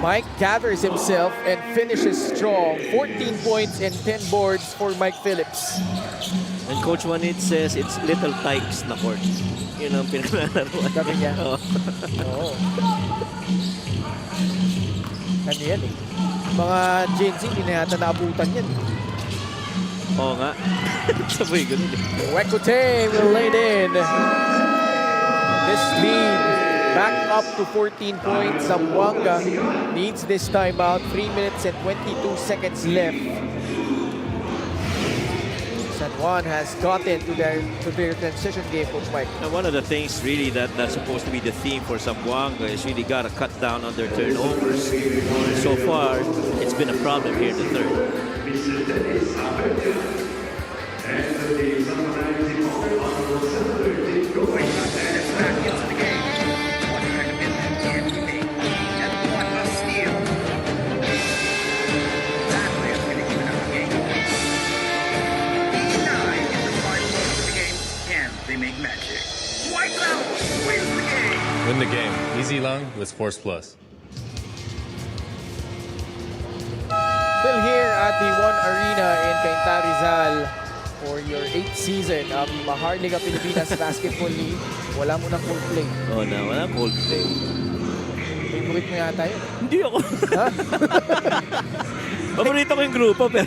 Mike gathers himself and finishes strong. 14 points and 10 boards for Mike Phillips. And Coach Juanit says it's little tykes na court. Yun ang pinaglalaro. Sabi niya. Oo. Ano yan eh. Mga Gen Z, hindi na yata naabutan yan. Oo nga. Sabay ganun eh. Kwekute will lead in. This lead back up to 14 points. Zamboanga needs this timeout. 3 minutes and 22 seconds left. San Juan has gotten to their transition game, Coach Mike. And one of the things really that's supposed to be the theme for Zamboanga is really got to cut down on their turnovers. So far, it's been a problem here in the third. It's back into the game. What kind of impact can he make? And what a steal. That way is going to even out the game. 9 in the final moments of the game. Can they make magic? White out wins the game. Win the game. Easy long with Force Plus. Still here at the One Arena in Cainta, Rizal for your 8th season of the Maharlika Pilipinas Basketball League. Wala mo na Coldplay. Oh, na wala Coldplay. Favorite mo yata yun. Hindi ako. Ha? Paborito ko yung grupo pero...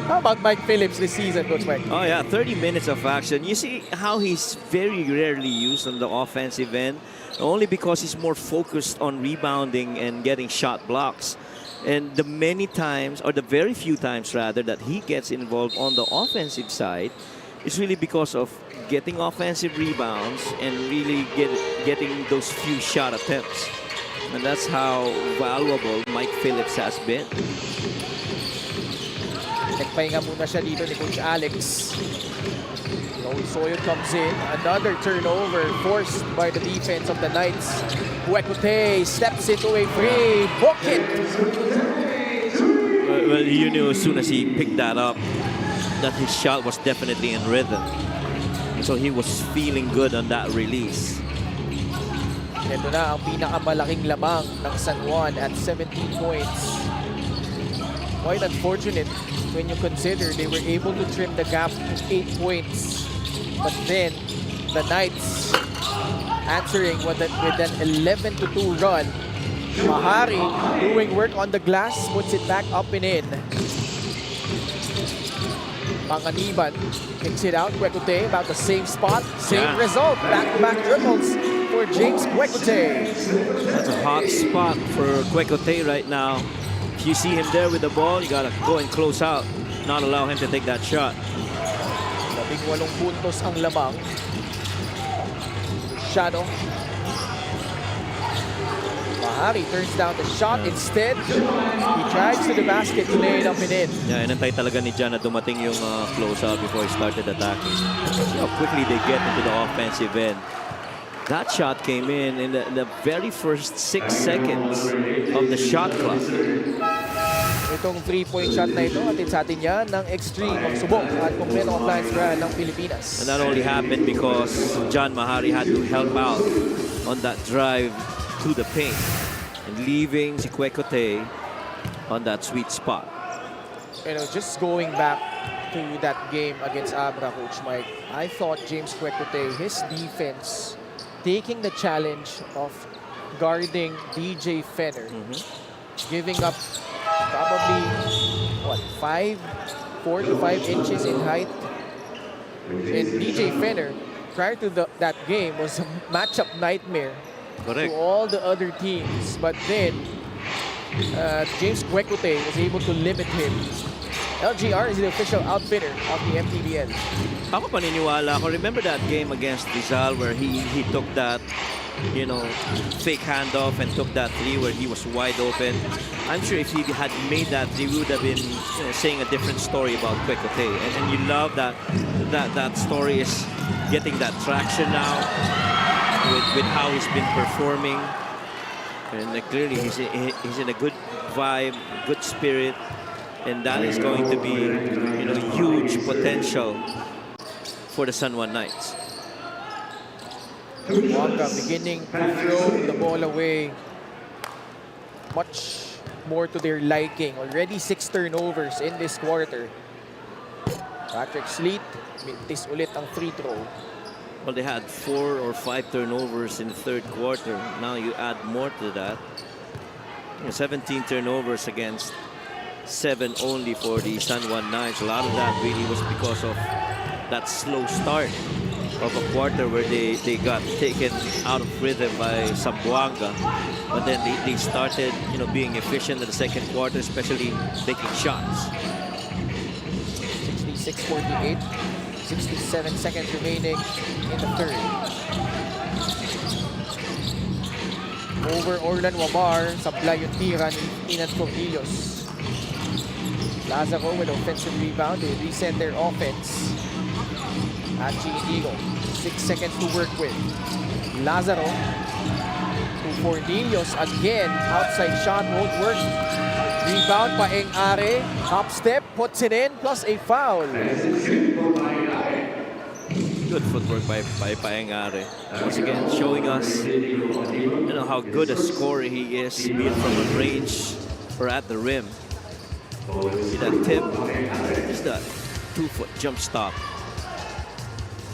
How about Mike Phillips this season, Coach Mike? Oh yeah, 30 minutes of action. You see how he's very rarely used on the offensive end, only because he's more focused on rebounding and getting shot blocks. And the many times, or the very few times rather, that he gets involved on the offensive side is really because of getting offensive rebounds and really getting those few shot attempts. And that's how valuable Mike Phillips has been. Nagpahinga muna siya dito ni Coach Alex. Noel Soyo comes in. Another turnover forced by the defense of the Knights. Kwekute steps into a free. Book it! Well, you knew as soon as he picked that up that his shot was definitely in rhythm. So he was feeling good on that release. Ito na ang pinakamalaking lamang ng San Juan at 17 points. Quite unfortunate when you consider they were able to trim the gap to 8 points. But then, the Knights answering with an 11-2 run. Mahari doing work on the glass, puts it back up and in. Panganiban kicks it out. Kwekute about the same spot, same result. Back-to-back dribbles for James Kwekute. That's a hot spot for Kwekute right now. If you see him there with the ball, you gotta go and close out, not allow him to take that shot. 18 puntos ang lamang. Shadow. Mahari turns down the shot instead. He drives to the basket to lay it up and in. Yeah, inantay talaga ni Jan na dumating yung close-out before he started attacking. See how quickly they get into the offensive end. That shot came in the very first 6 seconds of the shot clock. Itong 3-point shot na ito, atin sa atin yan ng extreme magsubok at kompleto compliance brand ng Pilipinas. And that only happened because John Mahari had to help out on that drive to the paint and leaving si Kwekute on that sweet spot. You know, just going back to that game against Abra, Coach Mike, I thought James Kwekute, his defense, taking the challenge of guarding DJ Fenner, giving up probably, what, 4 to 5 inches in height. And DJ Fenner, prior to that game, was a matchup nightmare Correct. to all the other teams. But then, James Kwekute was able to limit him. LGR is the official outfitter of the MPBL. Ako paniniwala ako. Remember that game against Rizal where he took that, you know, fake handoff and took that three where he was wide open. I'm sure if he had made that three, we would have been, you know, saying a different story about Kwekute. And you love that story is getting that traction now with how he's been performing. And clearly he's in a good vibe, good spirit. And that is going to be, you know, huge potential for the San Juan Knights. Zamboanga beginning to throw the ball away much more to their liking. Already 6 turnovers in this quarter. Patrick Sleet, mintis ulit ang free throw. Well, they had 4 or 5 turnovers in the third quarter. Now you add more to that. You know, 17 turnovers against 7 only for the San Juan Knights. A lot of that really was because of that slow start of a quarter where they got taken out of rhythm by Zamboanga. But then they started, being efficient in the second quarter, especially taking shots. 66-48. 67 seconds remaining in the third. Over Orlan Wamar, sablay yung tira ni Inan Cornelius. Lazaro with offensive rebound. They reset their offense. At Indigo, 6 seconds to work with. Lazaro to Cornelius again. Outside shot won't work. Rebound pa Are. Top step, puts it in, plus a foul. Good footwork by Paengare. Once again, showing us, how good a scorer he is, be it from a range or at the rim. See that tip? Just that 2-foot jump stop.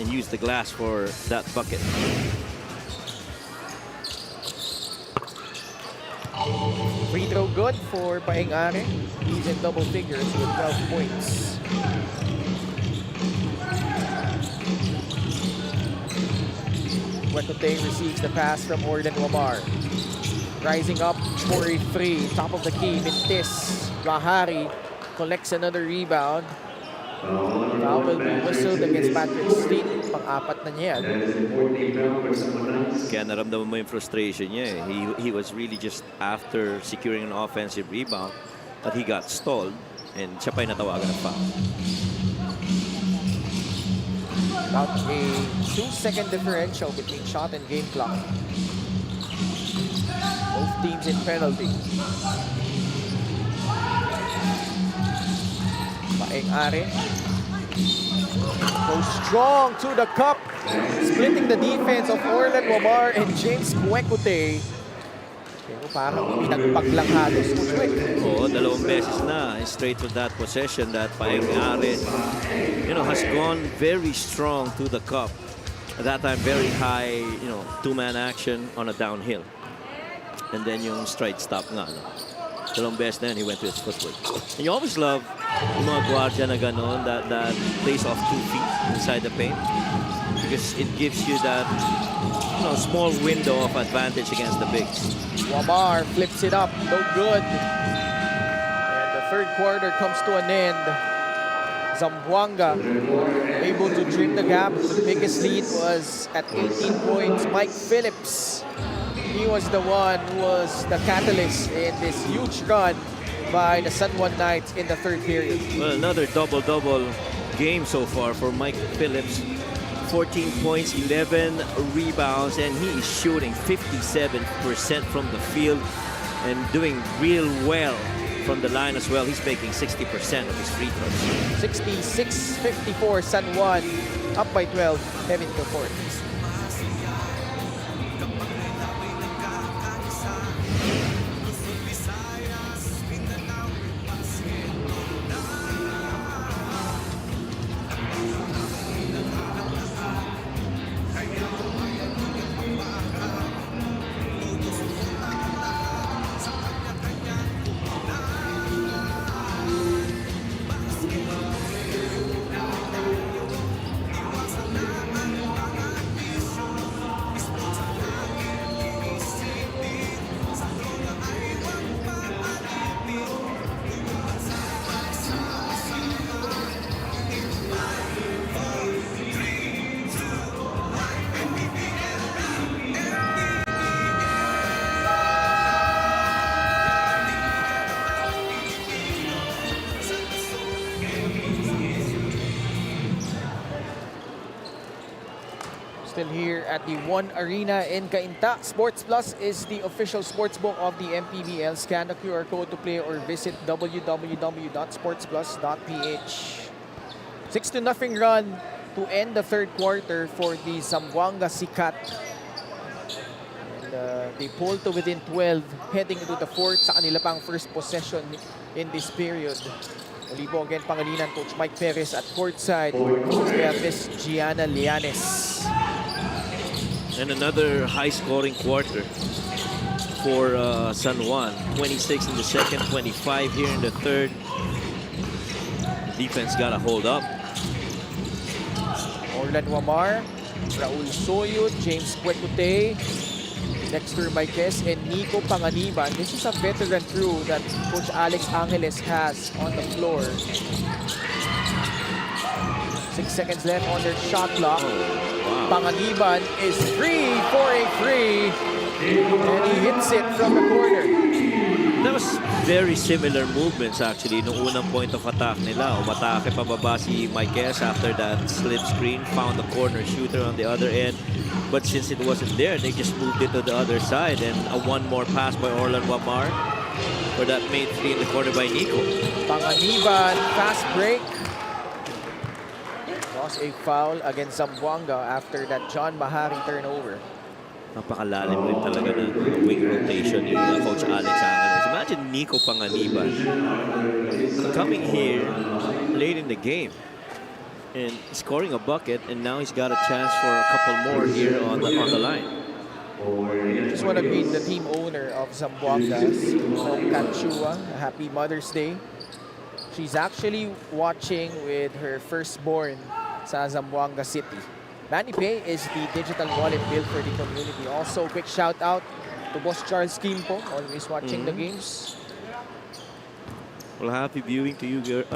And use the glass for that bucket. Free throw good for Paengare. He's in double figures with 12 points. Wekoteng receives the pass from Orlan Wamar. Rising up for a three. Top of the key, Mintis. Rahari collects another rebound. Foul will be whistled against Patrick Street. Pang-apat na niya. Kaya naramdaman mo yung frustration niya. He was really just after securing an offensive rebound, but he got stalled and siya pa yung natawagan ng foul. About a 2-second differential between shot and game clock. Both teams in penalty. Paengare goes strong to the cup, splitting the defense of Orlan Wamar and James Kwekute. Pero parang pinagpag lang halos. Oo, dalawang beses na straight to that possession that Paengare, has gone very strong to the cup. At that time, very high, two-man action on a downhill. And then yung stride stop nga, dalawang beses na yun, he went to his footwork. And you always love yung mga guardia na ganon, that plays off 2 feet inside the paint. Because it gives you that small window of advantage against the bigs. Wamar flips it up, no good. And the third quarter comes to an end. Zamboanga able to trim the gap. The biggest lead was at 18 points. Mike Phillips, he was the one who was the catalyst in this huge run by the San Juan Knights in the third period. Well, another double-double game so far for Mike Phillips. 14 points, 11 rebounds, and he is shooting 57% from the field and doing real well from the line as well. He's making 60% of his free throws. 66-54 San Juan, up by 12, heading to fourth. Still here at the One Arena in Cainta. Sports Plus is the official sportsbook of the MPBL. Scan the QR code to play or visit www.sportsplus.ph. 6-0 run to end the third quarter for the Zamboanga Sikat. And they pull to within 12 heading into the fourth sa kanila pang first possession in this period. Muli po again pangalinan Coach Mike Perez at courtside. We have Miss Gianna Lianes. And another high-scoring quarter. for San Juan. 26 in the second, 25 here in the third. Defense got to hold up. Orlan Wamar, Raul Soyud, James Quecute, Dexter Marquez, and Nico Panganiban. This is a veteran crew that Coach Alex Angeles has on the floor. 6 seconds left on their shot clock. Panganiban is free for a three, and he hits it from the corner. That was very similar movements actually nung unang point of attack nila. Umatake pababa si Marquez after that slip screen, found the corner shooter on the other end. But since it wasn't there, they just moved it to the other side, and a one more pass by Orlan Wamar for that made three in the corner by Nico. Panganiban, fast break. Lost a foul against Zamboanga after that John Mahari turnover. Napakalalim rin talaga ng wing rotation ni Coach Alex Angeles. Imagine Nico Panganiban coming here late in the game and scoring a bucket, and now he's got a chance for a couple more here on the line. Just want to greet the team owner of Zamboanga, Kanchua. Happy Mother's Day. She's actually watching with her firstborn sa Zamboanga City. Manny Pay is the digital wallet built for the community. Also, quick shout out to Boss Charles Kimpo, always watching the games. Well, happy viewing to you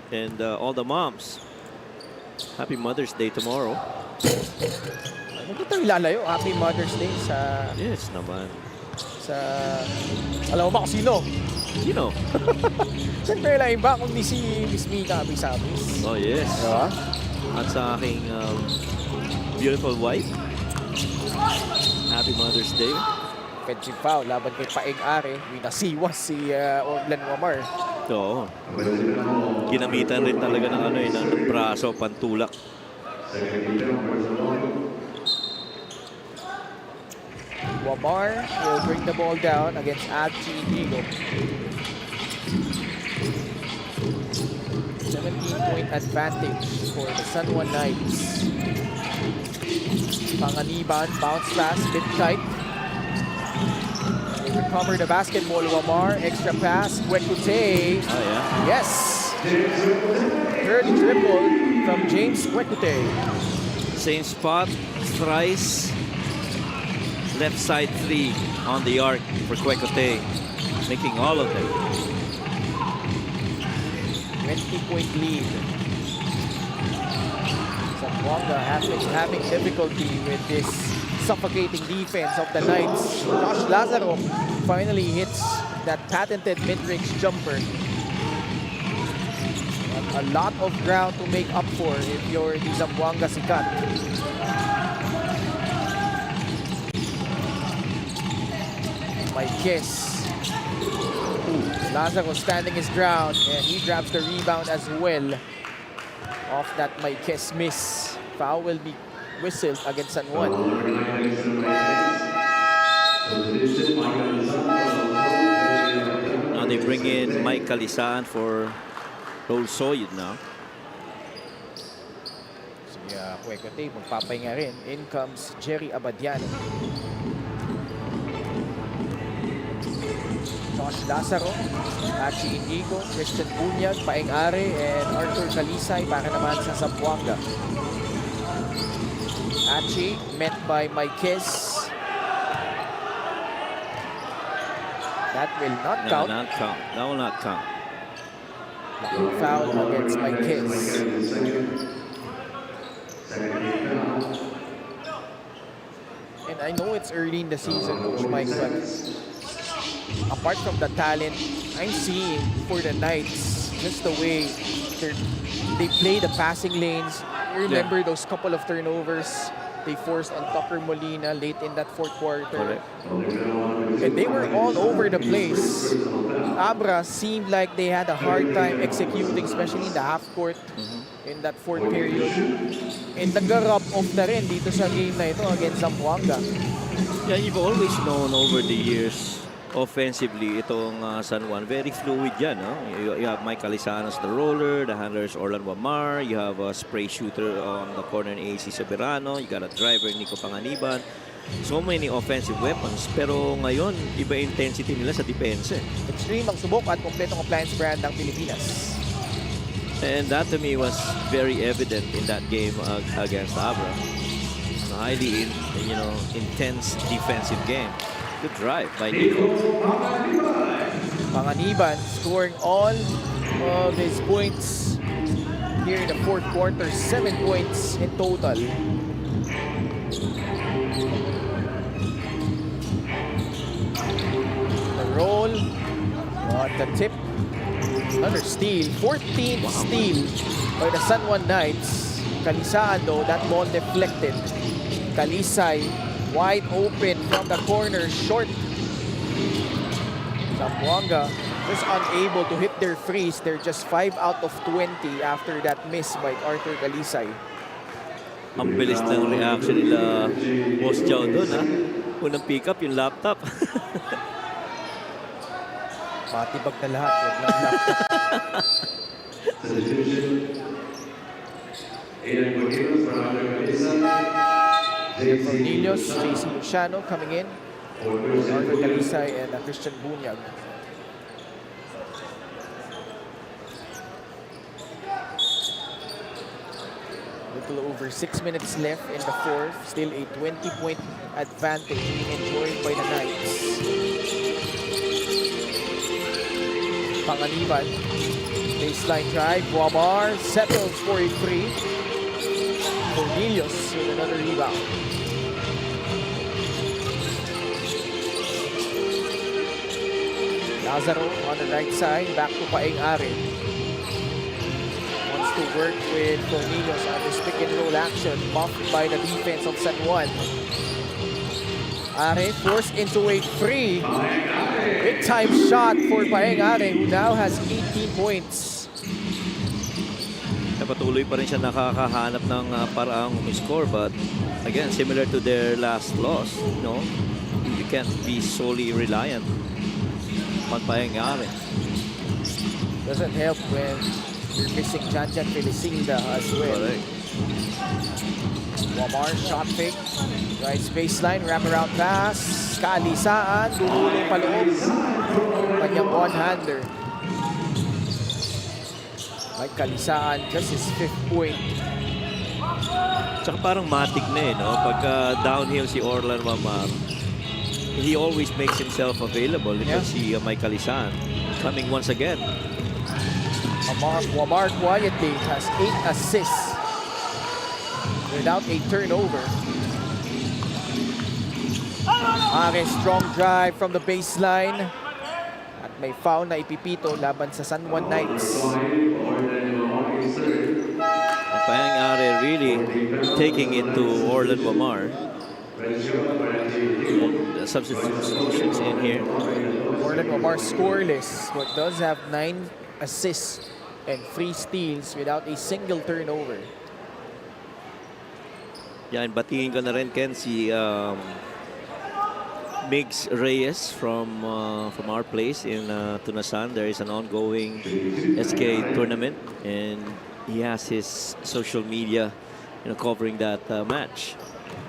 and all the moms. Happy Mother's Day tomorrow. Hindi tayo ilalayo. Happy Mother's Day sa... Yes naman. Sa... Alam mo ba kung sino? Sino? Siyempre lang iba kung di si Miss Mika Abisabis. Oh, yes. Diba? At sa aking beautiful wife. Happy Mother's Day. Offensive foul laban kay Paeng Are. Winasiwas si Orlan Wamar. Oo. Ginamitan rin talaga ng ng braso, pantulak. Wamar will bring the ball down against Adji Inigo. 17-point advantage for the San Juan Knights. Panganiban, bounce pass, bit tight. They recover the basketball. Wamar, extra pass, Quecute. Oh, yeah. Yes! Third triple from James Quecute. Same spot, thrice. Left side three on the arc for Quecute, making all of them. 20-point lead. Zamboanga having difficulty with this suffocating defense of the Knights. Josh Lazaro finally hits that patented mid-range jumper. But a lot of ground to make up for if you're the Zamboanga Sikat. Marquez. Lazaro standing his ground, and he grabs the rebound as well off that Marquez miss. Foul will be whistled against San Juan. Now they bring in Mike Calisaan for Raul Soyud now. Si Quecute magpapahinga rin. In comes Jerry Abadiano. Josh Lazaro, Achi Inigo, Christian Bunyag, Paeng Are, and Arthur Calisay para naman sa Zamboanga. Achi met by Marquez. That will not count. Not count. That will not count. Foul against Marquez. And I know it's early in the season, Coach Mike, but apart from the talent I'm seeing for the Knights, just the way they play the passing lanes. You remember those couple of turnovers they forced on Tucker Molina late in that fourth quarter. Correct. And they were all over the place. Abra seemed like they had a hard time executing, especially in the half court in that fourth period. And nag-rub off na rin dito sa game na ito against Zamboanga. Yeah, you've always known over the years offensively itong San Juan, very fluid yan. No? You have Mike Calisaan as the roller, the handlers Orlan Wamar, you have a spray shooter on the corner in AC Soberano, you got a driver Nico Panganiban. so many offensive weapons. Pero ngayon, iba intensity nila sa depensa. Extreme ang subok at kompletong appliance brand ng Pilipinas. And that to me was very evident in that game against Abra. Highly intense defensive game. Good drive by Nico. Panganiban scoring all of his points here in the fourth quarter. 7 points in total. The roll, the tip, another steal. 14th steal by the San Juan Knights. Kalisaan though, that ball deflected. Kalisay wide open from the corner, short. Zamboanga just unable to hit their freeze. They're just 5 out of 20 after that miss by Arthur Kalisay. Ang bilis ng reaction nila Boss Chow doon, ha? Unang pick up yung laptop. Matibag na lahat. Huwag lang laptop. Cornelius, JC Luciano coming in. Arthur Kalisay and Christian Bunyag. Little over 6 minutes left in the fourth. Still a 20-point advantage being enjoyed by the Knights. Panganiban. Baseline drive. Guamar settles for a free. Cornelius with another rebound. Lazaro on the right side. Back to Paeng Are. Wants to work with Cornelius on this pick and roll action. Buffed by the defense of San Juan. Are forced into a free. Big time shot for Paeng Are, who now has 18 points. Patuloy pa rin siya nakakahanap ng paraang score, but again, similar to their last loss, you can't be solely reliant on Paeng Are. Doesn't help when you're missing Jan Felicinda as well. Correct. Guamar shot fake. Right baseline, wraparound pass. Kalisaan, dumulong paloob. Kanyang one-hander. Mike Kalisaan, just his 5th point. Tsaka parang matik na no? Pagka downhill si Orlan Mamar, he always makes himself available. Ito si Mike Kalisaan coming once again. Guamar quietly has 8 assists without a turnover. Are strong drive from the baseline. At may foul na ipipito laban sa San Juan Knights. Paeng Are really taking it to Orlan Wamar. The substitutions in here. Orlan Wamar scoreless, but does have 9 assists and 3 steals without a single turnover. Yan, batiin ko na rin, Ken, si Migs Reyes from our place in Tunasan. There is an ongoing SK tournament, and he has his social media covering that match.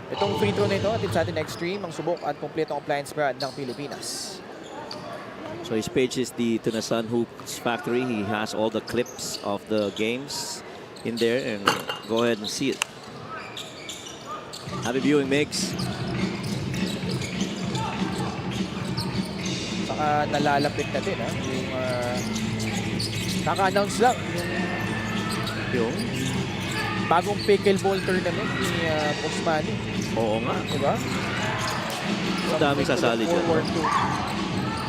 Itong free throw na ito, atin sa atin Extreme, ang subok at kompletong appliance brand ng Pilipinas. So his page is the Tunasan Hoops Factory. He has all the clips of the games in there, and go ahead and see it. Happy viewing, Migs. Saka nalalapit na din, yung kaka-announce lang yung bagong pickleball tournament ni Boss Manny. Oo nga. Diba? Madaming sasali dyan.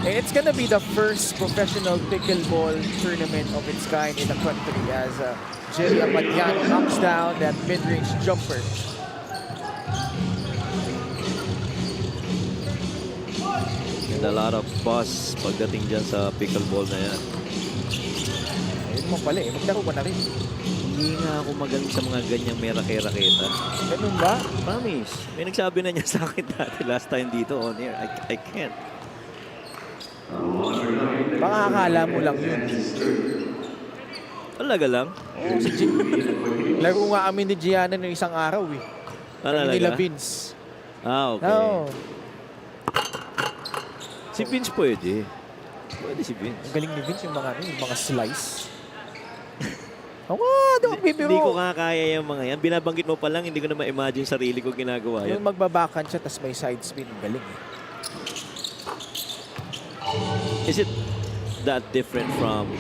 It's gonna be the first professional pickleball tournament of its kind in the country as Jerry Amadiano knocks down that mid-range jumper. And a lot of buzz pagdating dyan sa pickleball na yan. Ayun mo pala maglaro ka na rin. Hindi nga ako magaling sa mga ganyang may rake-raketa. Ganun ba? Promise. May nagsabi na niya sa akin dati last time dito on air. I can't. Baka akala mo lang yun. Talaga lang? Oo, si Laro nga kami ni Gianna noong isang araw eh. Kami nila Talaga? Vince. Ah, okay. No. Si Vince pwede. Pwede si Vince. Ang galing ni Vince yung mga, yung mga slice. Doon bibiro. Hindi ko kaya yung mga yan. Binabanggit mo pa lang, hindi ko na ma-imagine sarili ko ginagawa yan. Yung magbabakan siya, tas may side spin. Galing eh. Is it that different from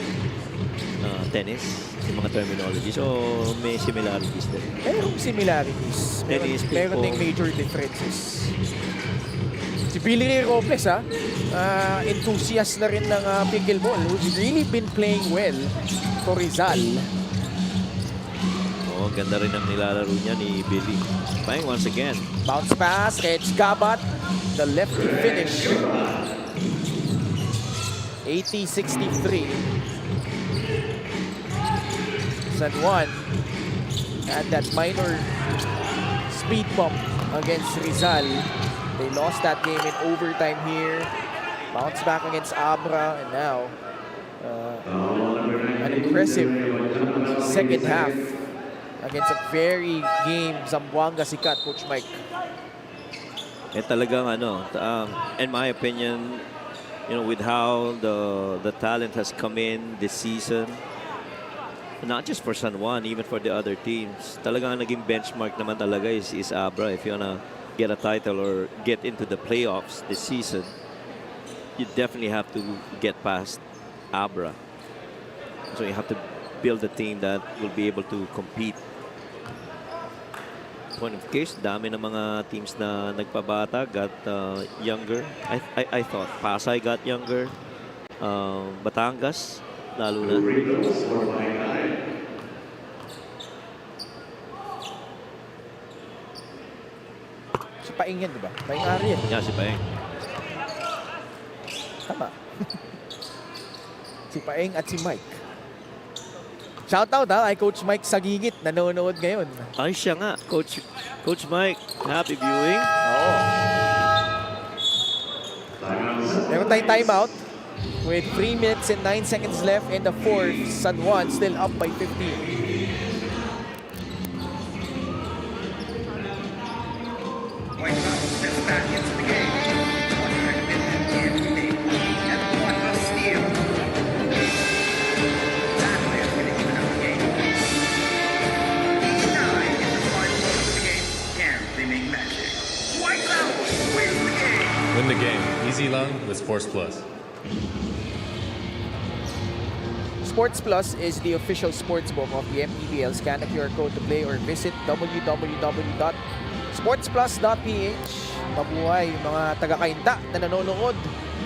tennis? Yung mga terminologies? O may similarities din? Merong similarities. Tennis, Meron ping-pong. ding major differences. Si Billy Ray Robles, enthusiast na rin ng pickleball, who's really been playing well for Rizal. Oh, ganda rin ang nilalaro niya ni Billy. Paying once again. Bounce pass, Reg Gabat, the left finish. 80-63. San Juan had that minor speed bump against Rizal. They lost that game in overtime here. Bounce back against Abra, and now an impressive second half against a very game Zamboanga sikat, Coach Mike. Talagang in my opinion, with how the talent has come in this season, not just for San Juan, even for the other teams, talagang naging benchmark naman talaga is Abra. If you wanna get a title or get into the playoffs this season, you definitely have to get past Abra. So you have to build a team that will be able to compete. Point of case, dami ng mga teams na nagpabata got younger. I thought Pasay got younger. Batangas, lalo na. Si Paing yan, di ba? Paing Ari yan. Yeah, si Paeng. Tama. Si Paing at si Mike. Shoutout kay Coach Mike Sagigit, nanonood ngayon. Ay, siya nga. Coach Mike, happy viewing. Oo. Meron tayong timeout with 3 minutes and 9 seconds left in the fourth. San Juan still up by 15. White House steps back into the game. What kind of impact can he make? And what a steal. That way of winning another game. 9 in the final quarter of the game. Can they make magic? White House wins the game. Win the game. Easy long with Sports Plus. Sports Plus is the official sportsbook of the MPBL. Scan the QR code to play or visit www.sportsplus.ph. Mabuhay yung mga taga-Kainta na nanonood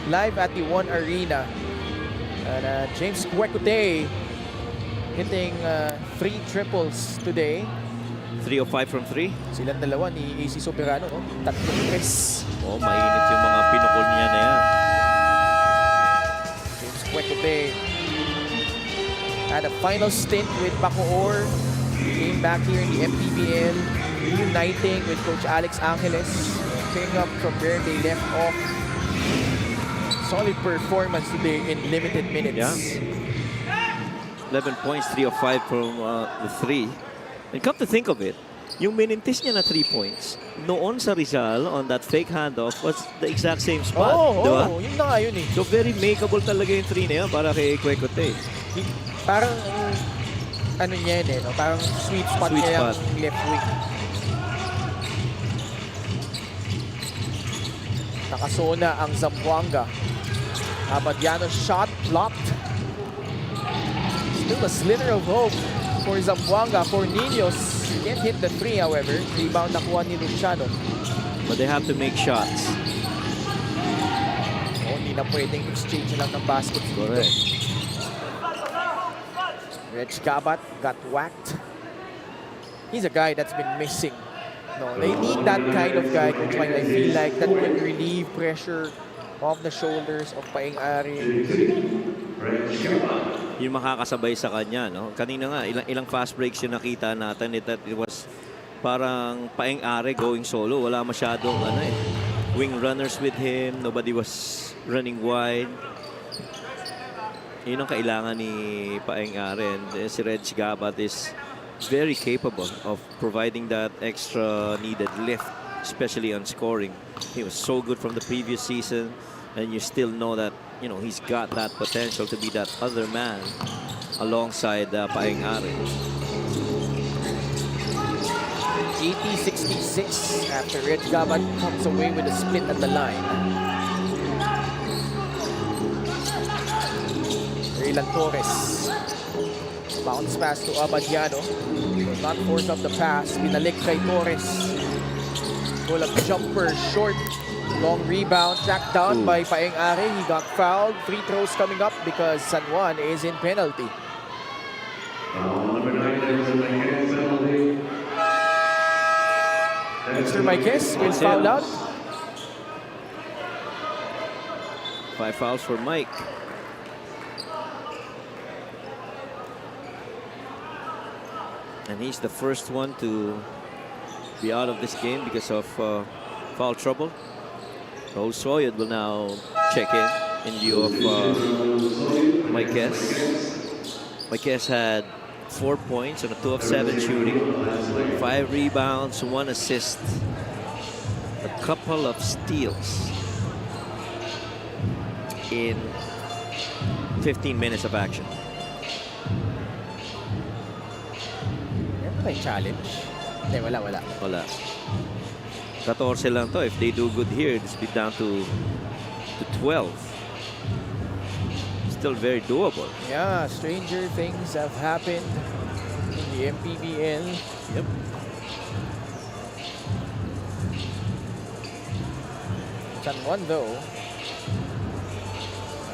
live at the One Arena. And James Kwekute hitting 3 triples today. 3 of 5 from 3. Silang dalawa ni AC Soberano, no? 3 tres. Oh, mainit yung mga pinukol niya na yan. James Kwekute had a final stint with PACQUIAO'S. He came back here in the MPBL, reuniting with Coach Alex Angeles, picking up from where they left off. Solid performance today in limited minutes. Yeah. 11 points, 3 of 5 from the 3. And come to think of it, yung minintis niya na 3 points, noon sa Rizal on that fake handoff was the exact same spot. Di ba? Yun na nga yun eh. So very makeable talaga yung 3 na yan para kay Kwekute. Parang, ano niya yun eh, no? Parang sweet spot Sweet niya spot. yung left wing. Nakasona ang Zamboanga. Abadiano's shot blocked. Still a slither of hope for Zamboanga. For Niños, can't hit the 3 however. Rebound nakuha ni Luciano. But they have to make shots. Hindi na pwedeng exchange lang ng basket. Correct. Reg Gabat got whacked. He's a guy that's been missing. No, they need that kind of guy, Coach Mike. I feel like that will relieve pressure off the shoulders of Paing Ari. Yung makakasabay sa kanya, no? Kanina nga, ilang fast breaks yung nakita natin. It was parang Paing Ari going solo. Wala masyadong wing runners with him. Nobody was running wide. Yun ang kailangan ni Paing Ari. And si Reg Gabat is very capable of providing that extra needed lift especially on scoring. He was so good from the previous season, and you still know that, you know, he's got that potential to be that other man alongside Paeng Are. 80-66 after Red Gabat comes away with a split at the line. Raylan Torres. Bounce pass to Abadiano. Will not force up the pass. Binalik kay Torres. Pull up jumper, short. Long rebound, tracked down by Paeng Are. He got fouled. Free throws coming up because San Juan is in penalty. Mr. Marquez will foul out. 5 fouls for Mike. And he's the first one to be out of this game because of foul trouble. So Soyad will now check in lieu of Marquez. Marquez had 4 points on a 2 of 7 shooting, 5 rebounds, 1 assist, a couple of steals in 15 minutes of action. Meron tayong challenge. Hindi, wala. Wala. 14 lang to. If they do good here, it's be down to 12. Still very doable. Yeah, stranger things have happened in the MPBL. Yep. San Juan, though,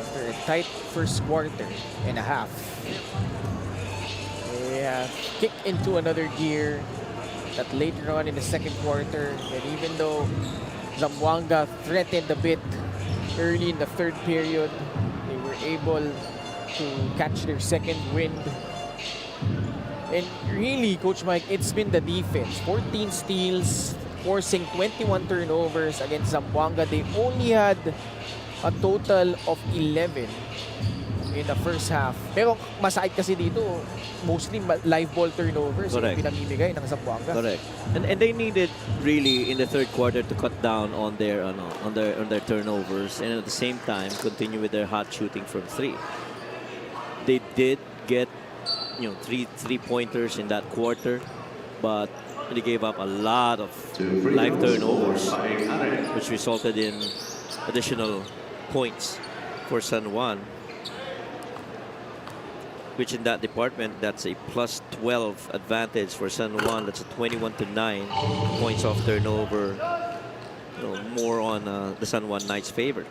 after a tight first quarter and a half, they have kicked into another gear that later on in the second quarter, and even though Zamboanga threatened a bit early in the third period, they were able to catch their second wind. And really, Coach Mike, it's been the defense. 14 steals, forcing 21 turnovers against Zamboanga. They only had a total of 11 in the first half. Pero masakit kasi dito, mostly live ball turnovers yung Correct. pinamimigay ng Zamboanga. Correct. And they needed really in the third quarter to cut down on their on their turnovers, and at the same time continue with their hot shooting from 3. They did get, you know, three pointers in that quarter, but they gave up a lot of live turnovers, which resulted in additional points for San Juan, which in that department, that's a plus 12 advantage for San Juan. That's a 21-9 points off turnover, you know, more on the San Juan Knights' favor.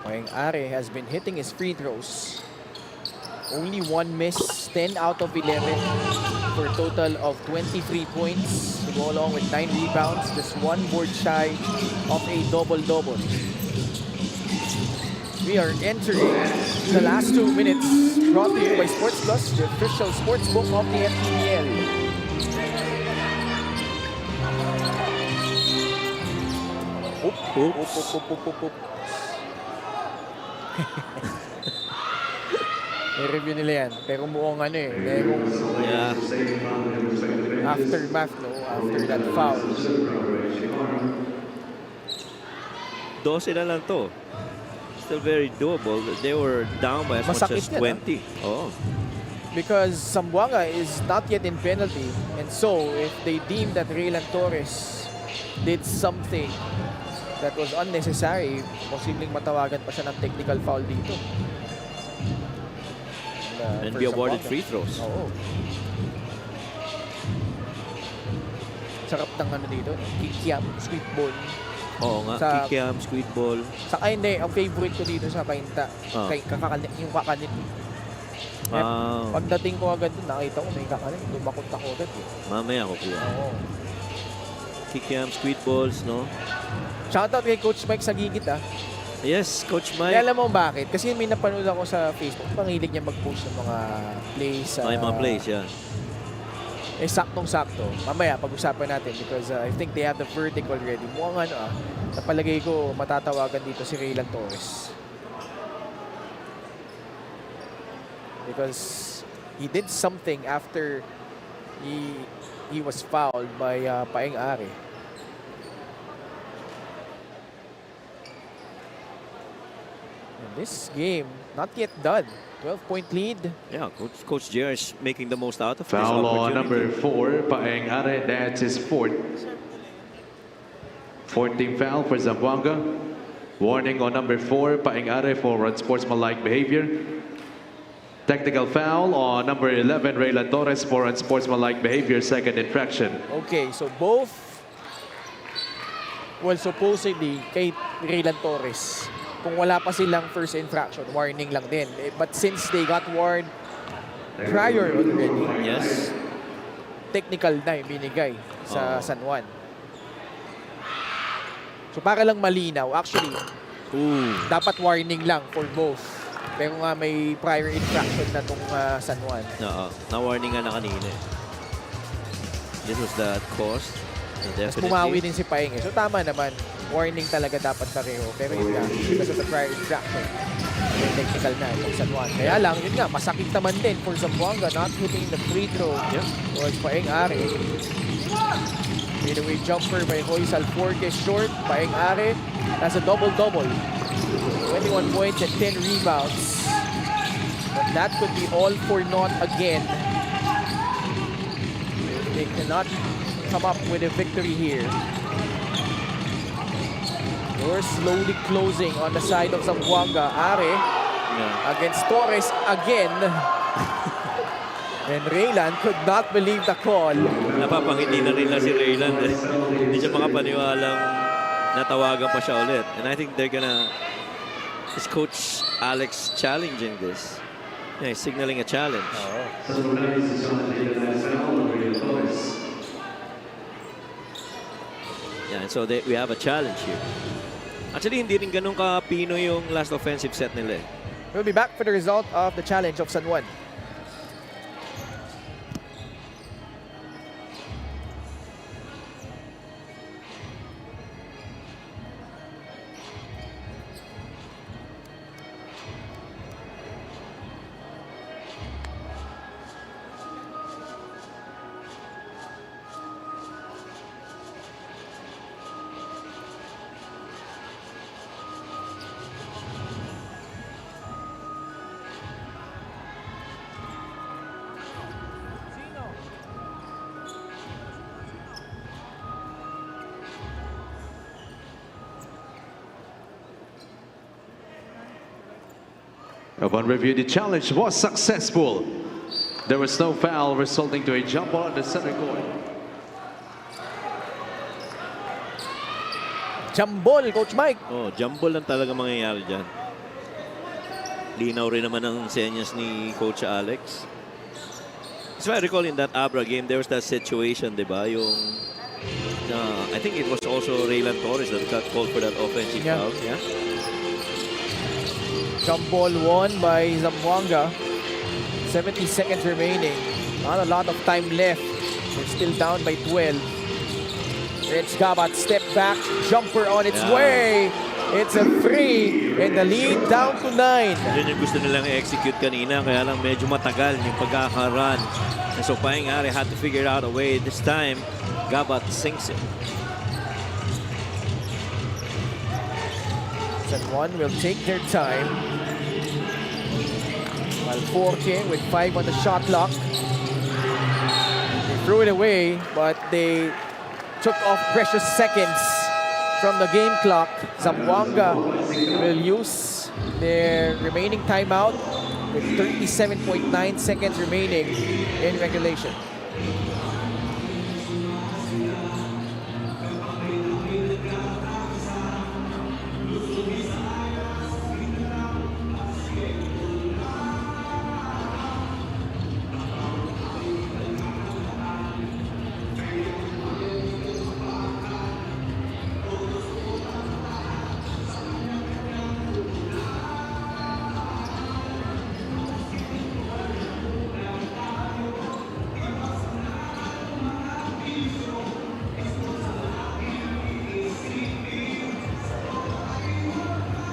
Paeng Are has been hitting his free throws. Only 1 miss, 10 out of 11 for a total of 23 points to go along with 9 rebounds, just 1 board shy of a double-double. We are entering the last 2 minutes, brought to you by Sports Plus, the official sports book of the MPBL. Oop. I-review nila yan. Pero mukhang ano eh. Merong Yeah. aftermath, no? After that foul. 12 na lang to. Still very doable. They were down by as much Masakit as yan, 20. Oh. Because Zamboanga is not yet in penalty. And so, if they deem that Raylan Torres did something that was unnecessary, posibleng matawagan pa siya ng technical foul dito. And for be awarded Zamboanga. free throws. Oo. Sarap ng ano dito, kikiam, sweet ball. Oo nga, Sa- kikiam, squid ball. Saka hindi, ang favorite ko dito sa kainta, yung kakanin. Pagdating ko agad dun, nakita ko may kakanin, lumakot ako agad eh. Mamaya ko kuya. Oo. Kikiam, squid balls, no? Shoutout kay Coach Mike sa gigit ah. Yes, Coach Kaya Mike. alam mo bakit? Kasi may napanood ako sa Facebook, pangilig niya mag-post ng mga plays. Ay, mga plays, yeah. Eh, saktong-sakto. Mamaya, pag-usapan natin because I think they have the verdict already. Mukhang ano napalagay ko matatawagan dito si Raylan Torres. Because he did something after he was fouled by Paeng Are. And this game, not yet done. 12-point lead. Yeah, Coach Jer is making the most out of this Foul on opportunity. number 4, Paeng Are. That's his fourth. 14th foul for Zamboanga. Warning on number 4, Paeng Are, for unsportsmanlike behavior. Technical foul on number 11, Raylan Torres, for unsportsmanlike behavior, second infraction. Okay, so both, well, supposedly, kay Raylan Torres, kung wala pa silang first infraction, warning lang din. But since they got warned prior already, Yes. technical na yung binigay sa San Juan. So para lang malinaw, actually, dapat warning lang for both. Pero nga may prior infraction na tong San Juan. Oo. Na-warning nga na kanina. This was the cause. Mas bumawi din si Paeng. So tama naman. Warning talaga dapat pareho. Pero yun nga, because of the prior infraction, may technical na itong San Juan. Kaya lang, yun nga, masakit naman din for Zamboanga not hitting the free throw. Was Paeng Are. Fadeaway jumper by Royce Alforque short. Paeng Are has a double-double. 21 points and 10 rebounds. But that could be all for naught again. They cannot come up with a victory here. Doors slowly closing on the side of Zamboanga. Are against Torres again. And Raylan could not believe the call. Napapangiti na rin na si Raylan. Hindi siya makapaniwalang natawagan pa siya ulit. And I think they're gonna... Is Coach Alex challenging this? Yeah, he's signaling a challenge. Yeah, and so we have a challenge here. Actually, hindi rin ganun ka-pino yung last offensive set nila eh. We'll be back for the result of the challenge of San Juan. Upon review, the challenge was successful. There was no foul, resulting to a jump ball on the center court. Jambol, Coach Mike. Oh, jumble lang talaga mangyayari dyan. Linaw rin naman ang senyas ni Coach Alex. So I recall in that Abra game, there was that situation, di ba? Yung, I think it was also Raylan Torres that got called for that offensive foul. Yeah. Jump ball won by Zamboanga. 70 seconds remaining. Not a lot of time left. They're still down by 12. It's Gabat, step back, jumper on its way. It's a free, and the lead down to 9. Yun yung gusto nilang i-execute kanina, kaya lang medyo matagal yung pagkakaran. And so Paeng Are had to figure out a way. This time, Gabat sinks it. San Juan will take their time. Alforque with 5 on the shot clock. They threw it away, but they took off precious seconds from the game clock. Zamboanga will use their remaining timeout with 37.9 seconds remaining in regulation.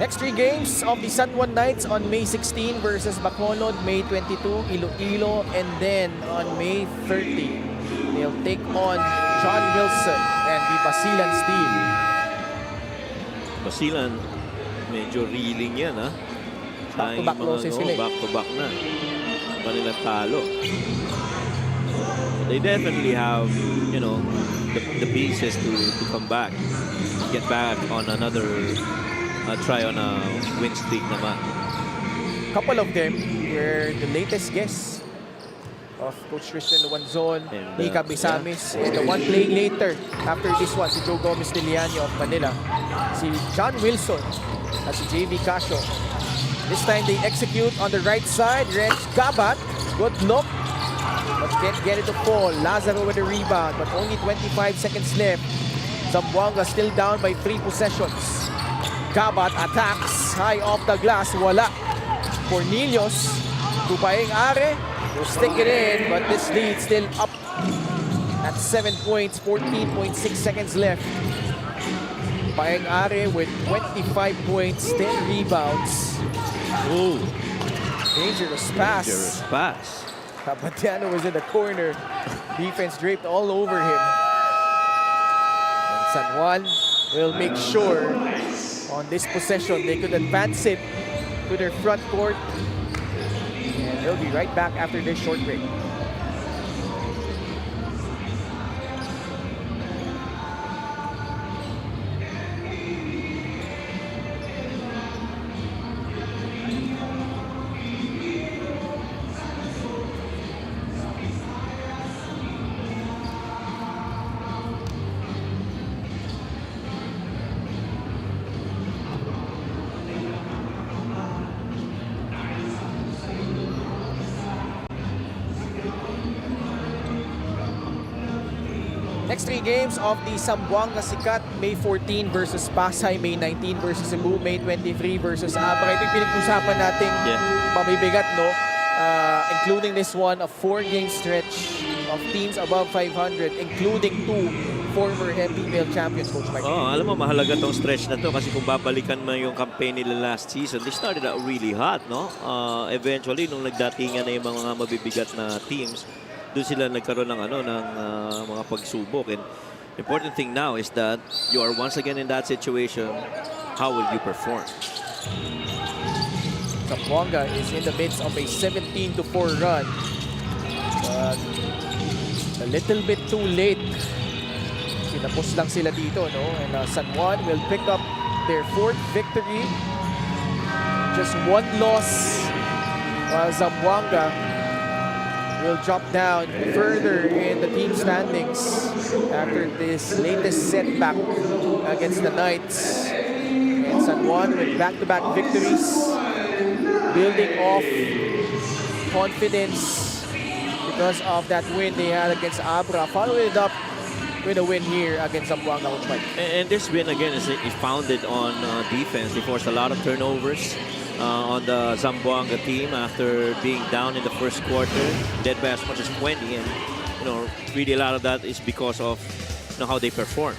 Next 3 games of the San Juan Knights on May 16 versus Bacolod, May 22, Iloilo, and then on May 30, they'll take on John Wilson and the Basilan Steel. Basilan, medyo reeling yan, ha? Back-to-back losses sila eh. Back-to-back na. Kanilang talo. They definitely have, you know, the pieces to come back. Get back on another try on a win streak naman. Couple of them were the latest guests of Coach Christian Luanzon, And, Nika Bisamis, and the one playing later after this one, si Joe Gomez de Liano of Manila, si John Wilson at si JV Casio. This time they execute on the right side. Reg Gabat, good look, but can't get it to fall. Lazaro with the rebound, but only 25 seconds left. Zamboanga still down by 3 possessions. Gabat attacks, high off the glass, wala. Cornelius, Tupaeng Are, will stick it in, but this lead still up at 7 points, 14.6 seconds left. Paeng Are with 25 points, 10 rebounds. Ooh, Dangerous pass. dangerous pass. Capadiano was in the corner. Defense draped all over him. And San Juan will make sure on this possession they could advance it to their front court. And they'll be right back after this short break. Next 3 games of the Zamboanga Sikat, May 14 versus Pasay, May 19 versus Cebu, May 23 versus Abra. Ito yung pinag-usapan nating mabibigat, no? Including this one, a 4-game stretch of teams above 500, including 2 former MPBL champions, Coach Mike. Oh, alam mo, mahalaga tong stretch na to kasi kung babalikan mo yung campaign nila last season, they started out really hot, no? Eventually, nung nagdatingan na yung mga mabibigat na teams, doon sila nagkaroon ng mga pagsubok. And the important thing now is that you are once again in that situation. How will you perform? Zamboanga is in the midst of a 17-4 run. But a little bit too late. Kinapos lang sila dito, no? And San Juan will pick up their 4th victory. Just 1 loss. While Zamboanga will drop down further in the team standings after this latest setback against the Knights. And San Juan with back-to-back victories, building off confidence because of that win they had against Abra, following it up with a win here against Zamboanga. And this win again is founded on defense. They forced a lot of turnovers on the Zamboanga team after being down in the first quarter, led by as much as 20, and really a lot of that is because of how they perform.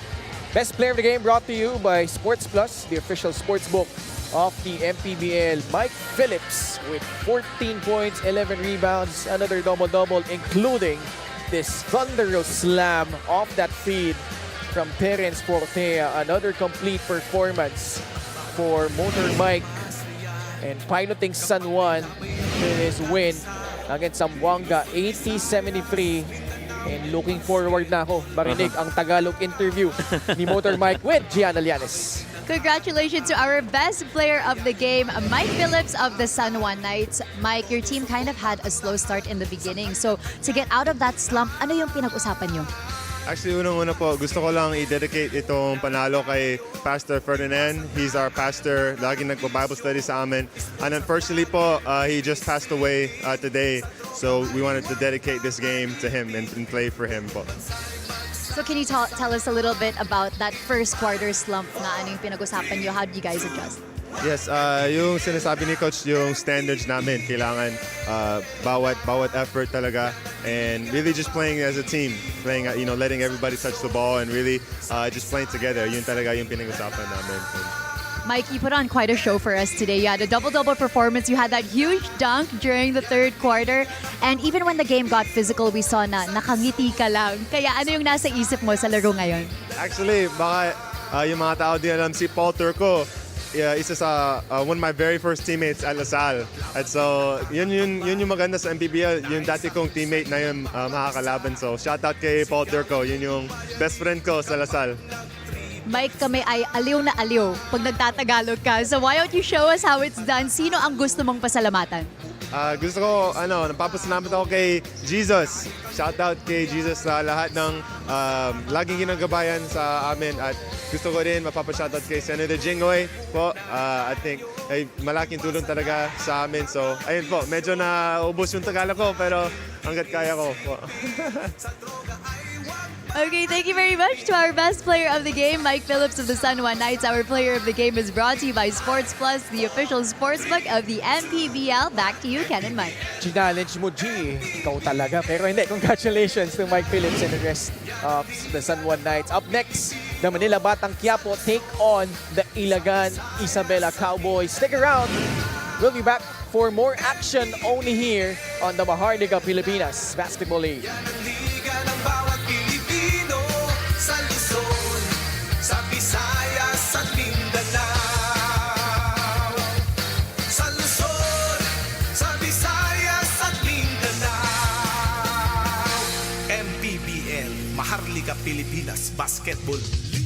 Best player of the game brought to you by Sports Plus, the official sports book of the MPBL. Mike Phillips with 14 points, 11 rebounds, another double-double, including this thunderous slam off that feed from Terence Fortea. Another complete performance for Motor Mike, and piloting San Juan to his win against Zamboanga, 80-73. And looking forward na ako marinig ang Tagalog interview ni Motor Mike with Gian Alianes. Congratulations to our best player of the game, Mike Phillips of the San Juan Knights. Mike, your team kind of had a slow start in the beginning. So to get out of that slump, ano yung pinag-usapan nyo? Actually, unang-una po, gusto ko lang i-dedicate itong panalo kay Pastor Ferdinand. He's our pastor. Laging nagpo-Bible study sa amin. And unfortunately po, he just passed away today. So we wanted to dedicate this game to him and play for him po. So can you tell us a little bit about that first quarter slump na ano yung pinag-usapan nyo? How did you guys adjust? Yes, yung sinasabi ni Coach, yung standards namin, kailangan bawat effort talaga, and really just playing as a team, playing, letting everybody touch the ball and really just playing together. Yun talaga yung pinag-usapan namin. Mike, you put on quite a show for us today. You had a double-double performance. You had that huge dunk during the 3rd quarter. And even when the game got physical, we saw na nakangiti ka lang. Kaya ano yung nasa isip mo sa laro ngayon? Actually, baka yung mga tao di alam, si Paul Turco, isa sa one of my very first teammates at LaSalle. At so, yun yung maganda sa MPBL. Yung dati kong teammate na yun makakalaban. So, shout out kay Paul Turco. Yun yung best friend ko sa LaSalle. Mike, kami ay aliw na aliw pag nagtatagalog ka. So why don't you show us how it's done? Sino ang gusto mong pasalamatan? Gusto ko, napapasalamat ako kay Jesus. Shout out kay Jesus sa lahat ng laging ginagabayan sa amin. At gusto ko rin mapapashoutout kay Senator Jinggoy po. I think ay malaking tulong talaga sa amin. So, ayun po, medyo naubos yung Tagalog ko pero hanggat kaya ko po. Okay, thank you very much to our best player of the game, Mike Phillips of the San Juan Knights. Our player of the game is brought to you by Sports Plus, the official sportsbook of the MPBL. Back to you, Ken and Mike. Challenge mo, G. Ikaw talaga. Pero hindi, congratulations to Mike Phillips and the rest of the San Juan Knights. Up next, the Manila Batang Quiapo take on the Ilagan Isabela Cowboys. Stick around. We'll be back for more action only here on the Maharlika Pilipinas Basketball League. Liga ng bawat Pilipino sa Luzon, sa Visayas at Mindanao. Sa Luzon, sa Visayas at Mindanao. MPBL, Maharlika Pilipinas Basketball League.